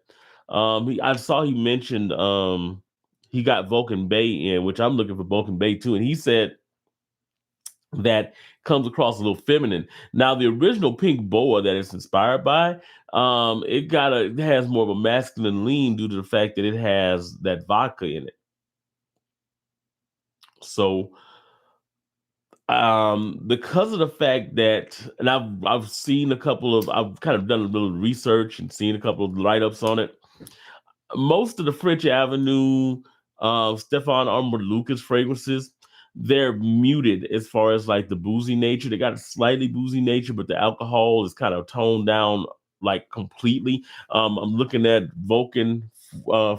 I saw he mentioned he got Vulcan Bay in, which I'm looking for Vulcan Bay too, and he said that comes across a little feminine. Now, the original pink boa that it's inspired by, it has more of a masculine lean due to the fact that it has that vodka in it. So, because of the fact that, and I've seen I've kind of done a little research and seen a couple of write ups on it. Most of the French Avenue, Stefan Armor Lucas fragrances, they're muted as far as like the boozy nature. They got a slightly boozy nature, but the alcohol is kind of toned down like completely. I'm looking at Vulcan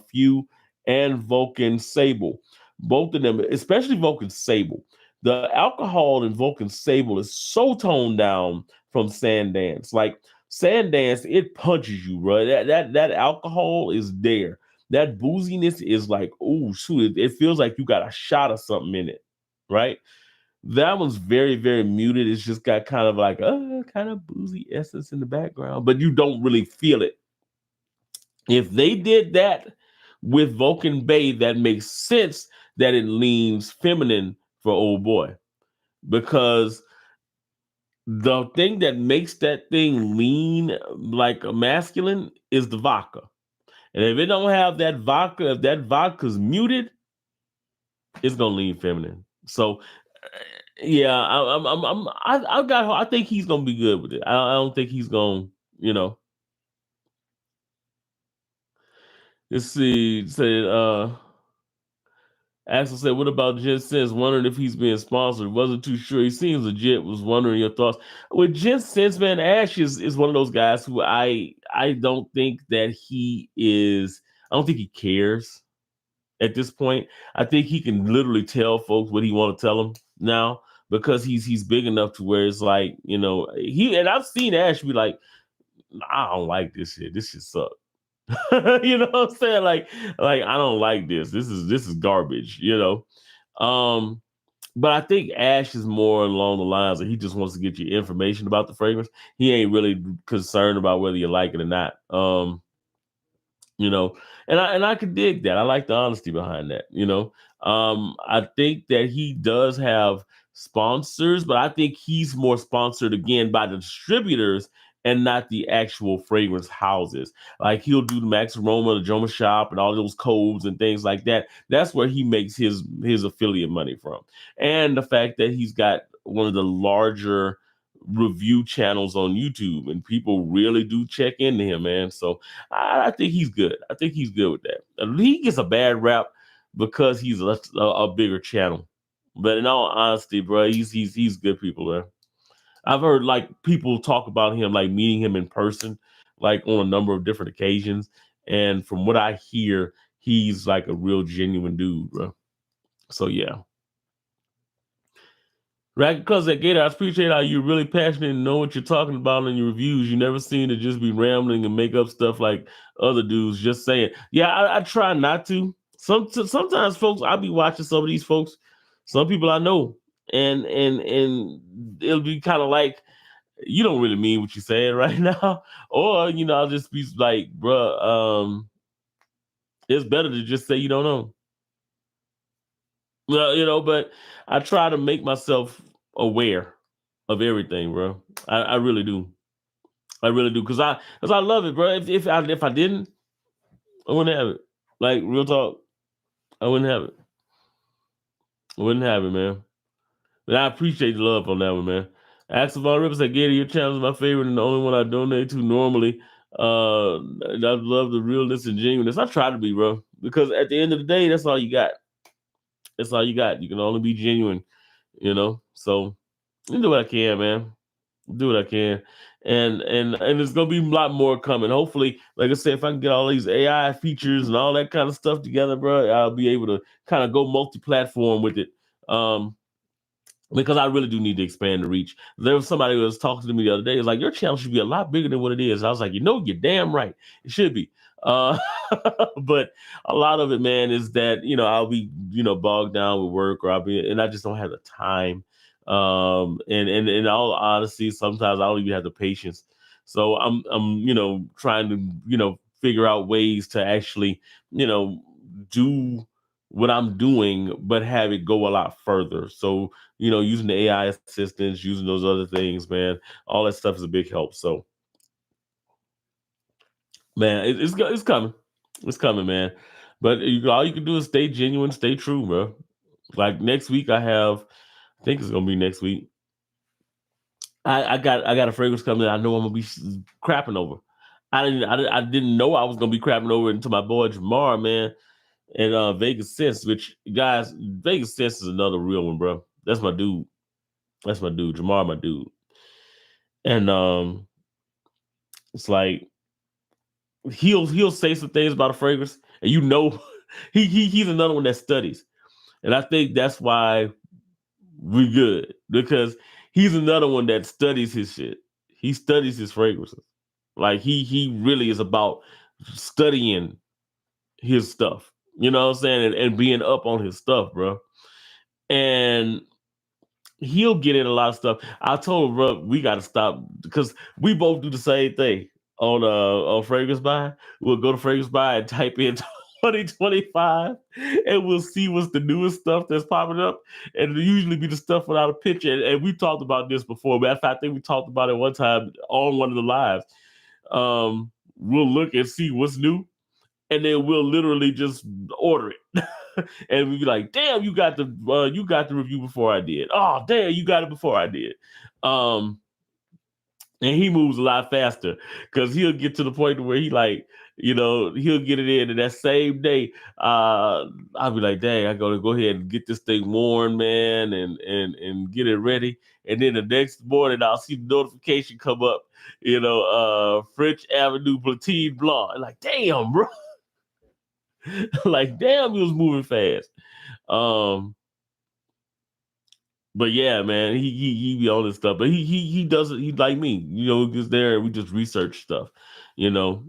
Few and Vulcan Sable. Both of them, especially Vulcan Sable. The alcohol in Vulcan Sable is so toned down from Sandance. Like, Sandance, it punches you, bro. That alcohol is there. That booziness is like, oh shoot, it feels like you got a shot of something in it, right? That one's very, very muted. It's just got kind of like a kind of boozy essence in the background, but you don't really feel it. If they did that with Vulcan Bay, that makes sense that it leans feminine for old boy, because the thing that makes that thing lean like a masculine is the vodka. And if it don't have that vodka, if that vodka's muted, it's gonna lean feminine. So yeah, I think he's gonna be good with it. I don't think he's gonna, you know. Let's see. Say Axel said, "What about Jen Sense? Wondering if he's being sponsored. Wasn't too sure. He seems legit. Was wondering your thoughts." With Jen Sense, man, Ash is one of those guys who I don't think that he is. I don't think he cares at this point. I think he can literally tell folks what he want to tell them now, because he's big enough to where it's like, he, and I've seen Ash be like, "I don't like this shit. This shit sucks." You know what I'm saying? Like I don't like this. This is garbage, Um, but I think Ash is more along the lines that he just wants to get you information about the fragrance. He ain't really concerned about whether you like it or not. You know, and I could dig that. I like the honesty behind that. I think that he does have sponsors, but I think he's more sponsored again by the distributors and not the actual fragrance houses. Like, he'll do the Max Aroma, the Joma Shop, and all those codes and things like that. That's where he makes his affiliate money from. And the fact that he's got one of the larger review channels on YouTube, and people really do check into him, man. So I think he's good. I think he's good with that. He gets a bad rap because he's a bigger channel. But in all honesty, bro, he's good people, man. I've heard like people talk about him, like meeting him in person, like on a number of different occasions. And from what I hear, he's like a real genuine dude, bro. So yeah. Right, because at Gator, I appreciate how you're really passionate and know what you're talking about in your reviews. You never seem to just be rambling and make up stuff like other dudes just saying. Yeah, I try not to. Sometimes, folks, I'll be watching some of these folks, some people I know, and it'll be kind of like, you don't really mean what you're saying right now, or I'll just be like, bruh, it's better to just say you don't know. Well, but I try to make myself aware of everything, bro. I really do. I really do because I love it, bro. If I didn't, I wouldn't have it. Like real talk, I wouldn't have it. I wouldn't have it, man. But I appreciate the love on that one, man. Axel Von Rippers, I get it. Your channel is my favorite and the only one I donate to normally. And I love the realness and genuineness. I try to be, bro, because at the end of the day, that's all you got. That's all you got. You can only be genuine. So I do what I can, man. Do what I can, and there's gonna be a lot more coming. Hopefully, like I said, if I can get all these AI features and all that kind of stuff together, bro, I'll be able to kind of go multi-platform with it. Um, because I really do need to expand the reach. There was somebody who was talking to me the other day. It's like your channel should be a lot bigger than what it is. I was like, you're damn right. It should be. Uh, but a lot of it, man, is that I'll be bogged down with work, or and I just don't have the time. And in all honesty, sometimes I don't even have the patience. So I'm trying to figure out ways to actually you know do what I'm doing, but have it go a lot further. So using the AI assistants, using those other things, man, all that stuff is a big help. So, man, it's coming, it's coming, man. But all you can do is stay genuine, stay true, bro. Like next week, I think it's gonna be next week. I got a fragrance coming. I know I'm gonna be crapping over. I didn't know I was gonna be crapping over until my boy Jamar, man, and Vegas Sense. Which guys, Vegas Sense is another real one, bro. That's my dude. That's my dude. Jamar, my dude. And it's like he'll say some things about a fragrance, and he's another one that studies, and I think that's why we good because he's another one that studies his shit. He studies his fragrances. Like he really is about studying his stuff. You know what I'm saying, and being up on his stuff, bro. And he'll get in a lot of stuff. I told him, bro, we got to stop because we both do the same thing on Fragrance Buy. We'll go to Fragrance Buy and type in 2025, and we'll see what's the newest stuff that's popping up. And it'll usually be the stuff without a picture. And we talked about this before. Matter of fact, I think we talked about it one time on one of the lives. We'll look and see what's new, and then we'll literally just order it. And we'd be like, "Damn, you got the review before I did. Oh, damn, you got it before I did." Um, and he moves a lot faster because he'll get to the point where he'll get it in, and that same day, I'll be like, "Dang, I gotta go ahead and get this thing worn, man, and get it ready." And then the next morning, I'll see the notification come up, French Avenue Platine Blanc. Like, damn, bro. Like, damn, he was moving fast. Um, but yeah, man, he be on this stuff. But he does it. He's like me, just there and we just research stuff. You know,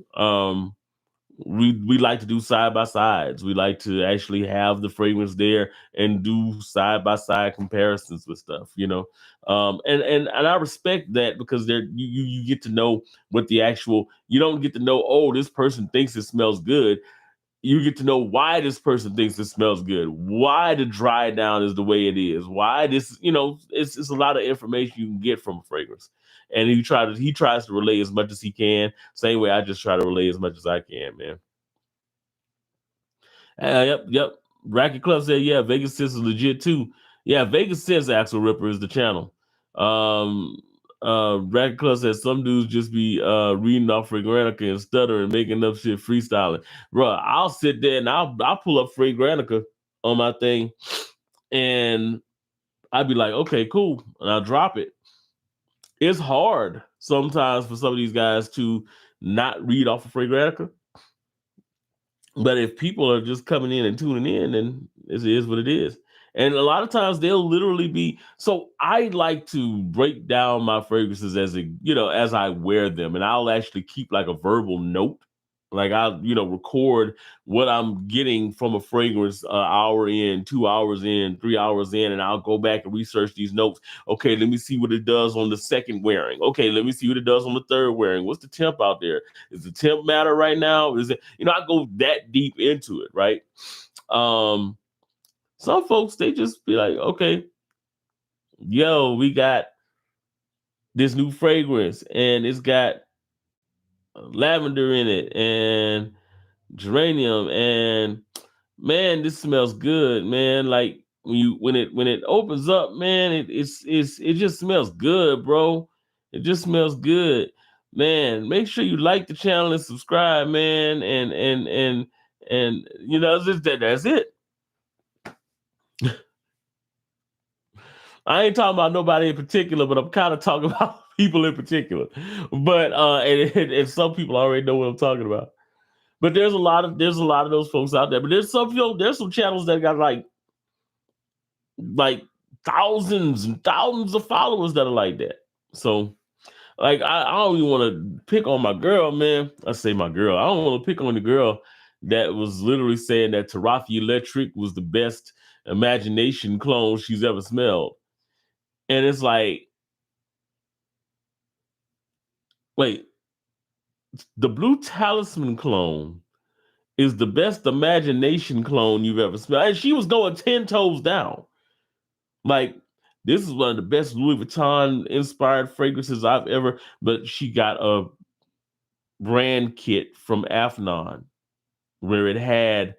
we like to do side by sides. We like to actually have the fragrance there and do side by side comparisons with stuff. And I respect that because you get to know what the actual. You don't get to know. Oh, this person thinks it smells good. You get to know why this person thinks it smells good, why the dry down is the way it is, why it's a lot of information you can get from a fragrance. And he tries to relay as much as he can. Same way I just try to relay as much as I can, man. Yep. Racket Club said, yeah, Vegas Sense is legit too. Yeah, Vegas Sense Axel Ripper is the channel. Racket Club says some dudes just be reading off Fragrantica and stuttering, making up shit, freestyling. Bro, I'll sit there and I'll pull up Fragrantica on my thing, and I'd be like, okay, cool, and I'll drop it. It's hard sometimes for some of these guys to not read off of Fragrantica. But if people are just coming in and tuning in, then it is what it is. And a lot of times they'll literally be. So I like to break down my fragrances as I wear them, and I'll actually keep like a verbal note. Like I'll record what I'm getting from a fragrance, hour in, 2 hours in, 3 hours in, and I'll go back and research these notes. Okay, let me see what it does on the second wearing. Okay, let me see what it does on the third wearing. What's the temp out there? Is the temp matter right now? Is it, I go that deep into it, right? Um, Some folks, they just be like, okay, yo, we got this new fragrance and it's got lavender in it and geranium, and man, this smells good, man. Like when it opens up, man, it just smells good, bro. It just smells good, man. Make sure you like the channel and subscribe, man. And it's just that's it. I ain't talking about nobody in particular, but I'm kind of talking about people in particular. But and some people already know what I'm talking about. But there's a lot of those folks out there. But there's some channels that got like thousands and thousands of followers that are like that. So like I don't even want to pick on my girl, man. I say my girl. I don't want to pick on the girl that was literally saying that Tarathy Electric was the best imagination clone she's ever smelled. And it's like, wait, the Blue Talisman clone is the best imagination clone you've ever smelled. And she was going 10 toes down. Like, this is one of the best Louis Vuitton inspired fragrances I've ever, but she got a brand kit from Afnan where it had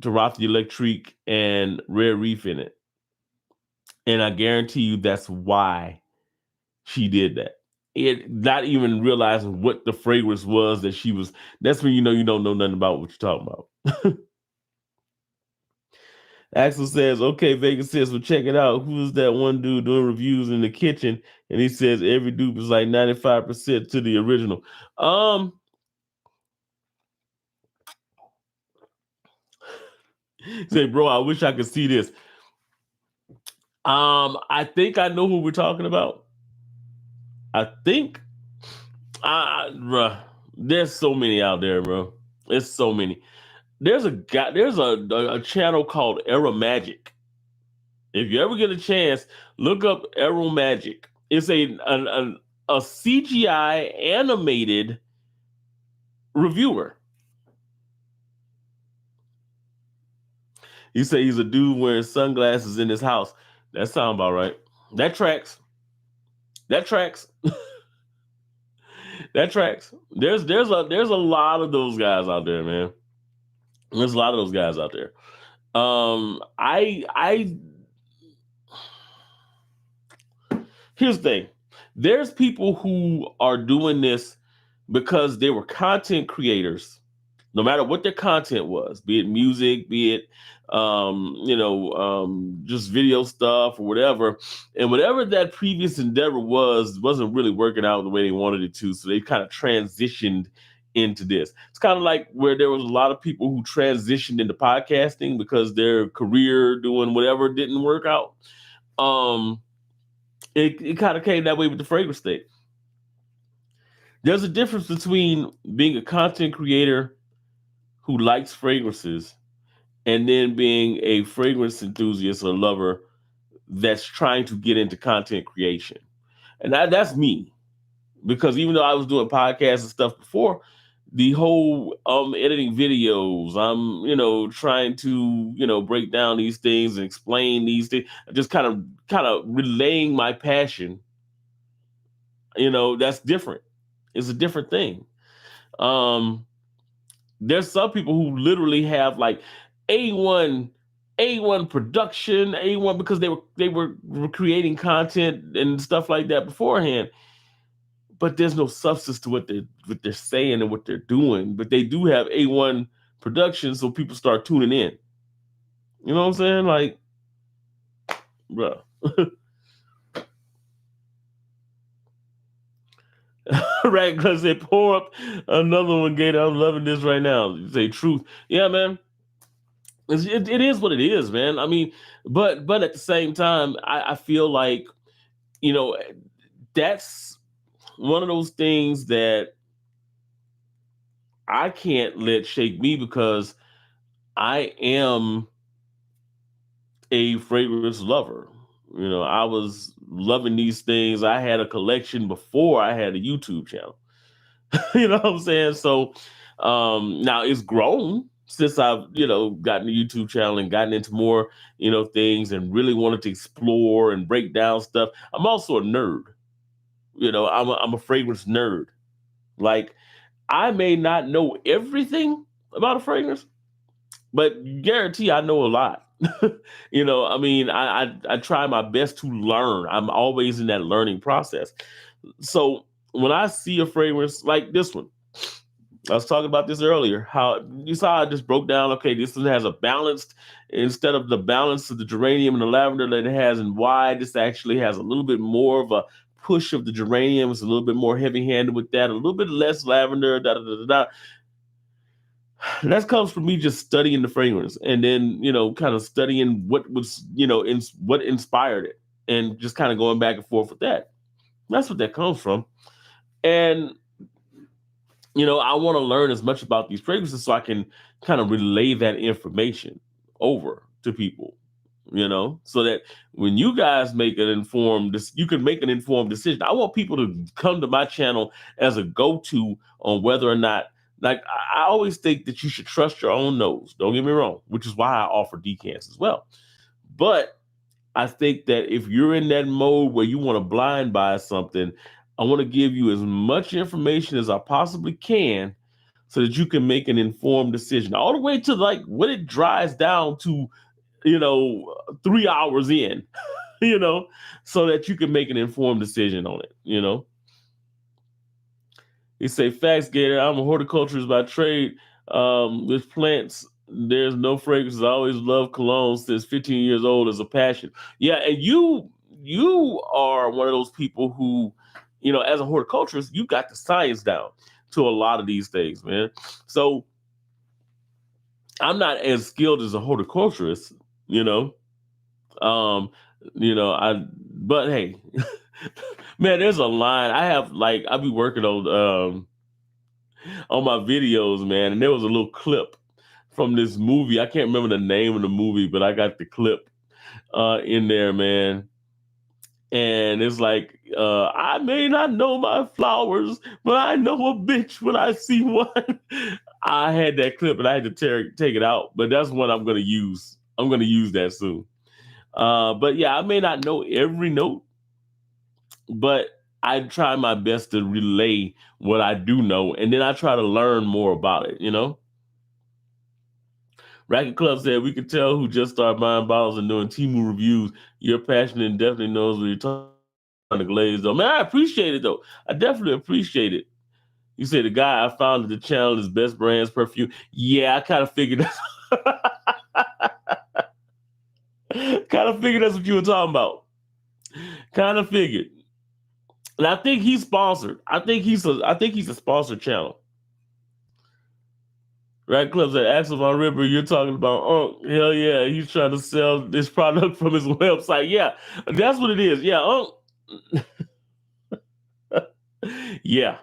Tarathy Electric and Rare Reef in it. And I guarantee you that's why she did that. It not even realizing what the fragrance was that she was. That's when you don't know nothing about what you're talking about. Axel says, okay, Vegas says, well, check it out. Who's that one dude doing reviews in the kitchen? And he says every dupe is like 95% to the original. Say, bro, I wish I could see this. I think I know who we're talking about. I think bruh, there's so many out there, bro. There's so many. There's a channel called Aromatix. If you ever get a chance, look up Aromatix. It's a CGI animated reviewer. He said he's a dude wearing sunglasses in his house. That sounds about right. That tracks. That tracks. That tracks. There's a lot of those guys out there, man. There's a lot of those guys out there. I here's the thing. There's people who are doing this because they were content creators, no matter what their content was, be it music, be it just video stuff or whatever. And whatever that previous endeavor wasn't really working out the way they wanted it to. So they kind of transitioned into this. It's kind of like where there was a lot of people who transitioned into podcasting because their career doing whatever didn't work out. It kind of came that way with the fragrance thing. There's a difference between being a content creator who likes fragrances and then being a fragrance enthusiast or lover that's trying to get into content creation. And that's me. Because even though I was doing podcasts and stuff before, the whole editing videos, I'm trying to break down these things and explain these things, just kind of relaying my passion. That's different. It's a different thing. There's some people who literally have like A1 production, A1 because they were creating content and stuff like that beforehand. But there's no substance to what they're saying and what they're doing. But they do have A1 production, so people start tuning in. You know what I'm saying? Like, bro. Right, because they pour up another one, Gator. I'm loving this right now. You say truth. Yeah, man. It is what it is, man. I mean, but at the same time, I feel like, that's one of those things that I can't let shake me because I am a fragrance lover. I was loving these things. I had a collection before I had a YouTube channel. You know what I'm saying? So now it's grown since I've, gotten the YouTube channel and gotten into more, things and really wanted to explore and break down stuff. I'm also a nerd. I'm a fragrance nerd. Like, I may not know everything about a fragrance, but guarantee I know a lot. I mean, I try my best to learn. I'm always in that learning process. So when I see a fragrance like this one, I was talking about this earlier, how you saw I just broke down, okay, this one has a balanced, instead of the balance of the geranium and the lavender that it has in wide, this actually has a little bit more of a push of the geranium. It's a little bit more heavy handed with that, a little bit less lavender, da da da da. That comes from me just studying the fragrance and then, kind of studying what was, what inspired it and just kind of going back and forth with that. That's what that comes from. And, I want to learn as much about these fragrances so I can kind of relay that information over to people, so that when you guys make an informed, you can make an informed decision. I want people to come to my channel as a go-to on whether or not, like, I always think that you should trust your own nose. Don't get me wrong, which is why I offer decants as well. But I think that if you're in that mode where you want to blind buy something, I want to give you as much information as I possibly can so that you can make an informed decision all the way to like when it dries down to, 3 hours in, so that you can make an informed decision on it. He say, facts, Gator. I'm a horticulturist by trade. With plants, there's no fragrances. I always loved cologne since 15 years old as a passion. Yeah, and you are one of those people who, as a horticulturist, you got the science down to a lot of these things, man. So I'm not as skilled as a horticulturist, but hey, man, there's a line. I be working on my videos, man, and there was a little clip from this movie. I can't remember the name of the movie, but I got the clip in there, man. And it's like, I may not know my flowers, but I know a bitch when I see one. I had that clip and I had to take it out, but that's one I'm going to use. I'm going to use that soon. But yeah, I may not know every note, but I try my best to relay what I do know, and then I try to learn more about it, Racket Club said, we could tell who just started buying bottles and doing Temu reviews. You're passionate and definitely knows what you're talking about the glaze, though. Man, I appreciate it, though. I definitely appreciate it. You say the guy I founded the channel is Best Brands Perfume. Yeah, I kind of figured that's what you were talking about. Kind of figured. And I think he's sponsored. I think he's a sponsored channel. Right, Clubs at Axel Von Ripper, you're talking about hell yeah, he's trying to sell this product from his website. Yeah, that's what it is. Yeah, yeah.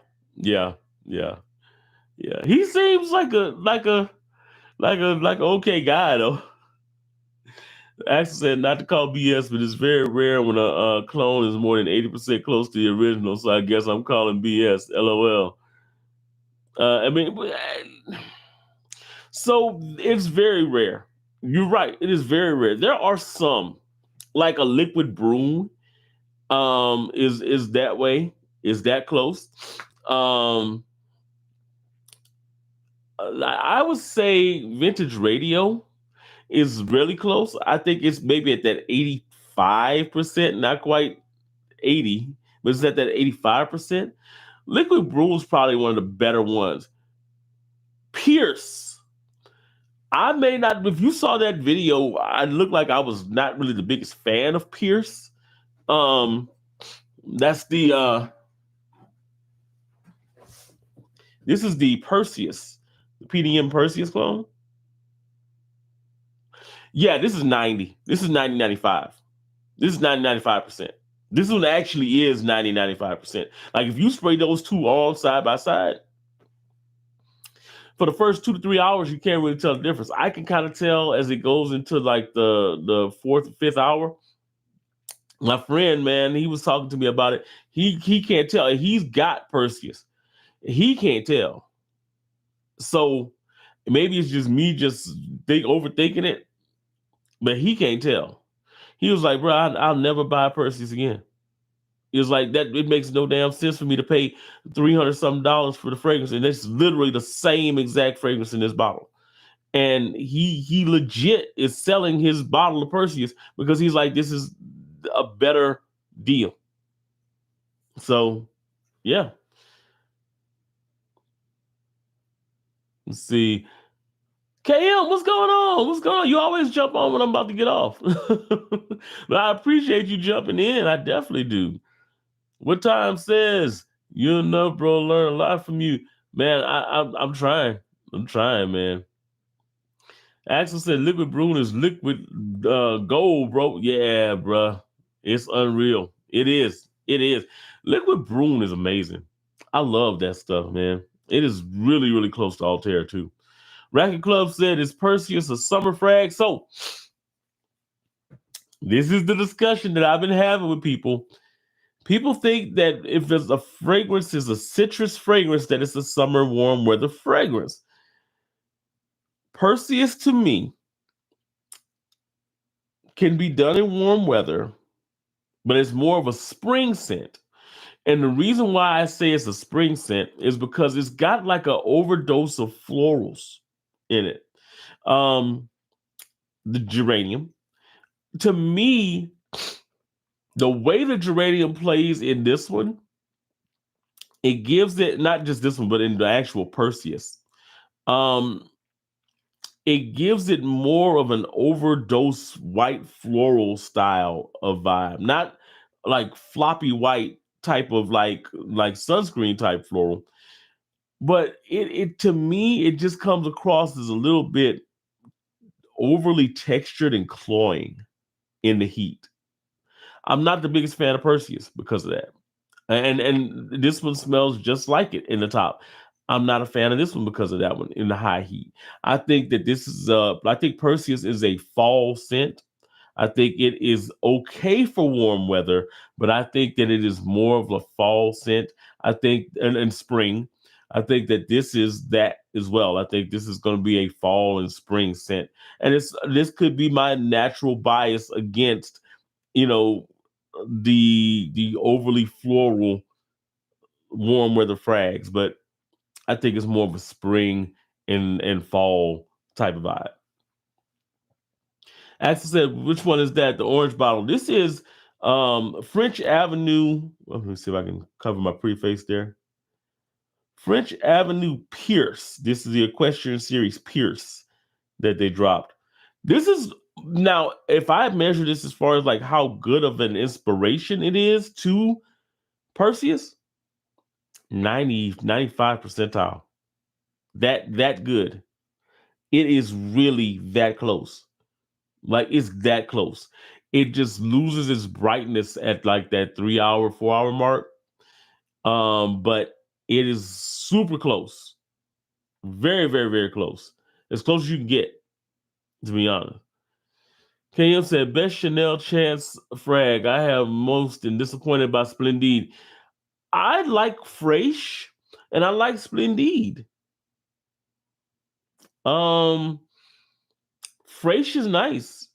He seems like a okay guy though. Axel said not to call BS, but it's very rare when a clone is more than 80% close to the original. So I guess I'm calling BS. LOL. I mean. So it's very rare. You're right. It is very rare. There are some, like a liquid broom, is that way, is that close. I would say vintage radio is really close. I think it's maybe at that 85%, not quite 80, but it's at that 85%. Liquid broom is probably one of the better ones. Pierce. I may not, if you saw that video, I looked like I was not really the biggest fan of Pierce. That's this is the Perseus, the PDM Perseus clone. Yeah, this is 90. This is 90-95. This is 90-95%. This one actually is 90-95%. Like if you spray those two all side by side, for the first 2 to 3 hours, you can't really tell the difference. I can kind of tell as it goes into like the fourth or fifth hour. My friend, man, he was talking to me about it. He can't tell. He's got Perseus. He can't tell. So Maybe it's just me just overthinking it, but he can't tell. He was like, bro, I'll never buy Perseus again. It was like that. It makes no damn sense for me to pay $300 something for the fragrance, and it's literally the same exact fragrance in this bottle. And he legit is selling his bottle of Perseus because he's like, this is a better deal. So, yeah. Let's see. KM, what's going on? What's going on? You always jump on when I'm about to get off. But I appreciate you jumping in. I definitely do. What time says? You know, bro, learn a lot from you. Man, I'm trying. I'm trying, man. Axel said liquid brune is liquid gold, bro. Yeah, bro. It's unreal. It is. It is. Liquid brune is amazing. I love that stuff, man. It is really, really close to Altair, too. Racket Club said, is Perseus a summer frag? So, this is the discussion that I've been having with people. People think that if it's a fragrance is a citrus fragrance, that it's a summer warm weather fragrance. Perseus, to me, can be done in warm weather, but it's more of a spring scent. And the reason why I say it's a spring scent is because it's got like an overdose of florals in it. The geranium. To me, the way the geranium plays in this one, it gives it not just this one, but in the actual Perseus. Um, it gives it more of an overdose white floral style of vibe, not like floppy white type of like sunscreen type floral, but it to me it just comes across as a little bit overly textured and cloying in the heat. I'm not the biggest fan of Perseus because of that. And this one smells just like it in the top. I'm not a fan of this one because of that one in the high heat. I think that this is I think Perseus is a fall scent. I think it is okay for warm weather, but I think that it is more of a fall scent. I think and spring. I think that this is that as well. I think this is going to be a fall and spring scent. And this could be my natural bias against, you know, the overly floral warm weather frags, but I think it's more of a spring and fall type of vibe. Axel said, which one is that? The orange bottle. This is French Avenue. Let me see if I can cover my preface there. French Avenue Pierce. This is the Equestrian Series Pierce that they dropped. This is now, if I measure this as far as like how good of an inspiration it is to Perseus, 95 percentile. That good. It is really that close. Like it's that close. It just loses its brightness at like that 3 hour, 4 hour mark. But it is super close. Very, very, very close. As close as you can get, to be honest. KM said, best Chanel Chance frag. I have most and disappointed by Splendide. I like Fraiche and I like Splendide. Fraiche is nice.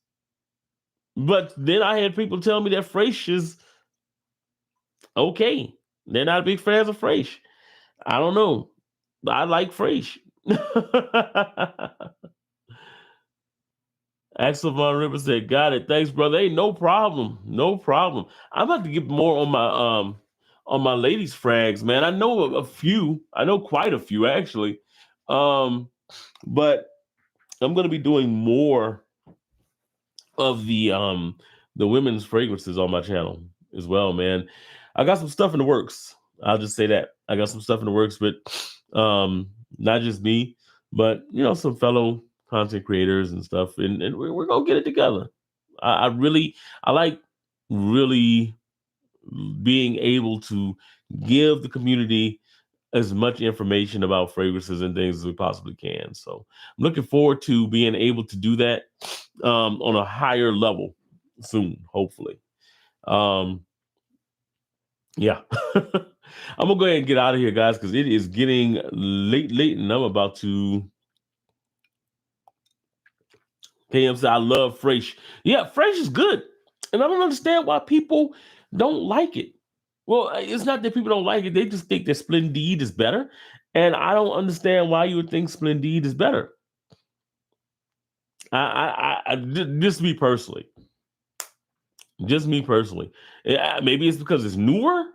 But then I had people tell me that Fraiche is okay. They're not big fans of Fraiche. I don't know. I like Fraiche. Axel Von River said, got it. Thanks, brother. Hey, no problem. No problem. I'm about to get more on my ladies' frags, man. I know a few. I know quite a few actually. But I'm gonna be doing more of the women's fragrances on my channel as well, man. I got some stuff in the works. I'll just say that. I got some stuff in the works, but not just me, but some fellow content creators and stuff, and we're gonna get it together. I like really being able to give the community as much information about fragrances and things as we possibly can. So I'm looking forward to being able to do that on a higher level soon, hopefully. Yeah. I'm gonna go ahead and get out of here, guys, because it is getting late, and I'm about to KM said, I love fresh. Yeah, fresh is good. And I don't understand why people don't like it. Well, it's not that people don't like it. They just think that Splendide is better. And I don't understand why you would think Splendide is better. Just me personally. Just me personally. Maybe it's because it's newer.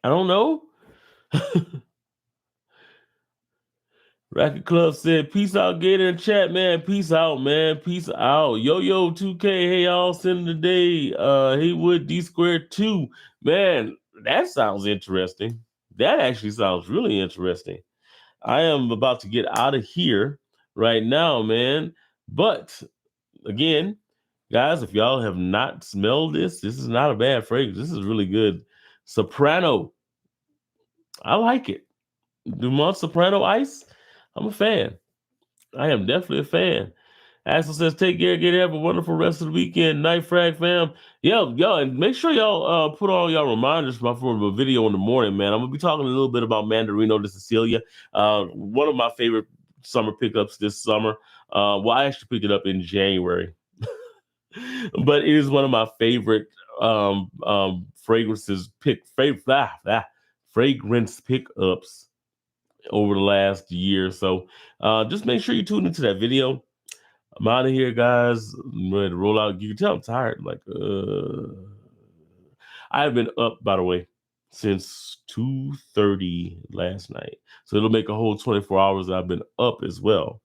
I don't know. Racket Club said, peace out, Gator in chat, man. Peace out, man. Peace out. Yo, 2K. Hey, y'all, send today. Haywood D Squared 2. Man, that sounds interesting. That actually sounds really interesting. I am about to get out of here right now, man. But again, guys, if y'all have not smelled this is not a bad fragrance. This is really good. Soprano. I like it. Dumont Soprano Ice. I'm a fan. I am definitely a fan. Axel says, take care, get have a wonderful rest of the weekend. Night Frag fam. Yo, and make sure y'all put on y'all reminders for a video in the morning, man. I'm gonna be talking a little bit about Mandarino de Sicilia. One of my favorite summer pickups this summer. Well, I actually picked it up in January. But it is one of my favorite fragrances fragrance pickups over the last year. So just make sure you tune into that video. I'm out of here, guys. I'm ready to roll out. You can tell I'm tired. I've been up, by the way, since 2:30 last night. So it'll make a whole 24 hours that I've been up as well.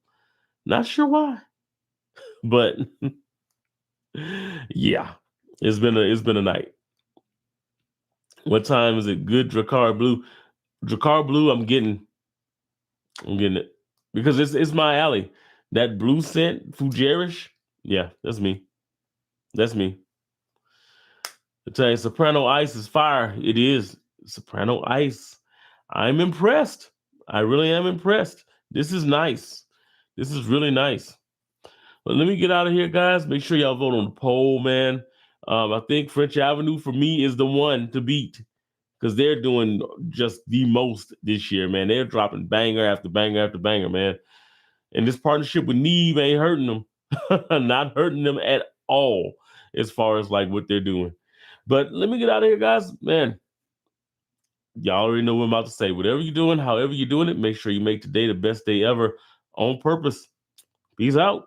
Not sure why, but yeah, it's been a night. What time is it? Good Dracar Blue. Dracar Blue, I'm getting it. Because it's my alley. That blue scent, Fugerish. Yeah, that's me. That's me. I tell you, Soprano Ice is fire. It is. Soprano Ice. I'm impressed. I really am impressed. This is nice. This is really nice. But let me get out of here, guys. Make sure y'all vote on the poll, man. I think French Avenue for me is the one to beat because they're doing just the most this year, man. They're dropping banger after banger after banger, man. And this partnership with Neve ain't hurting them. Not hurting them at all as far as like what they're doing. But let me get out of here, guys. Man, y'all already know what I'm about to say. Whatever you're doing, however you're doing it, make sure you make today the best day ever on purpose. Peace out.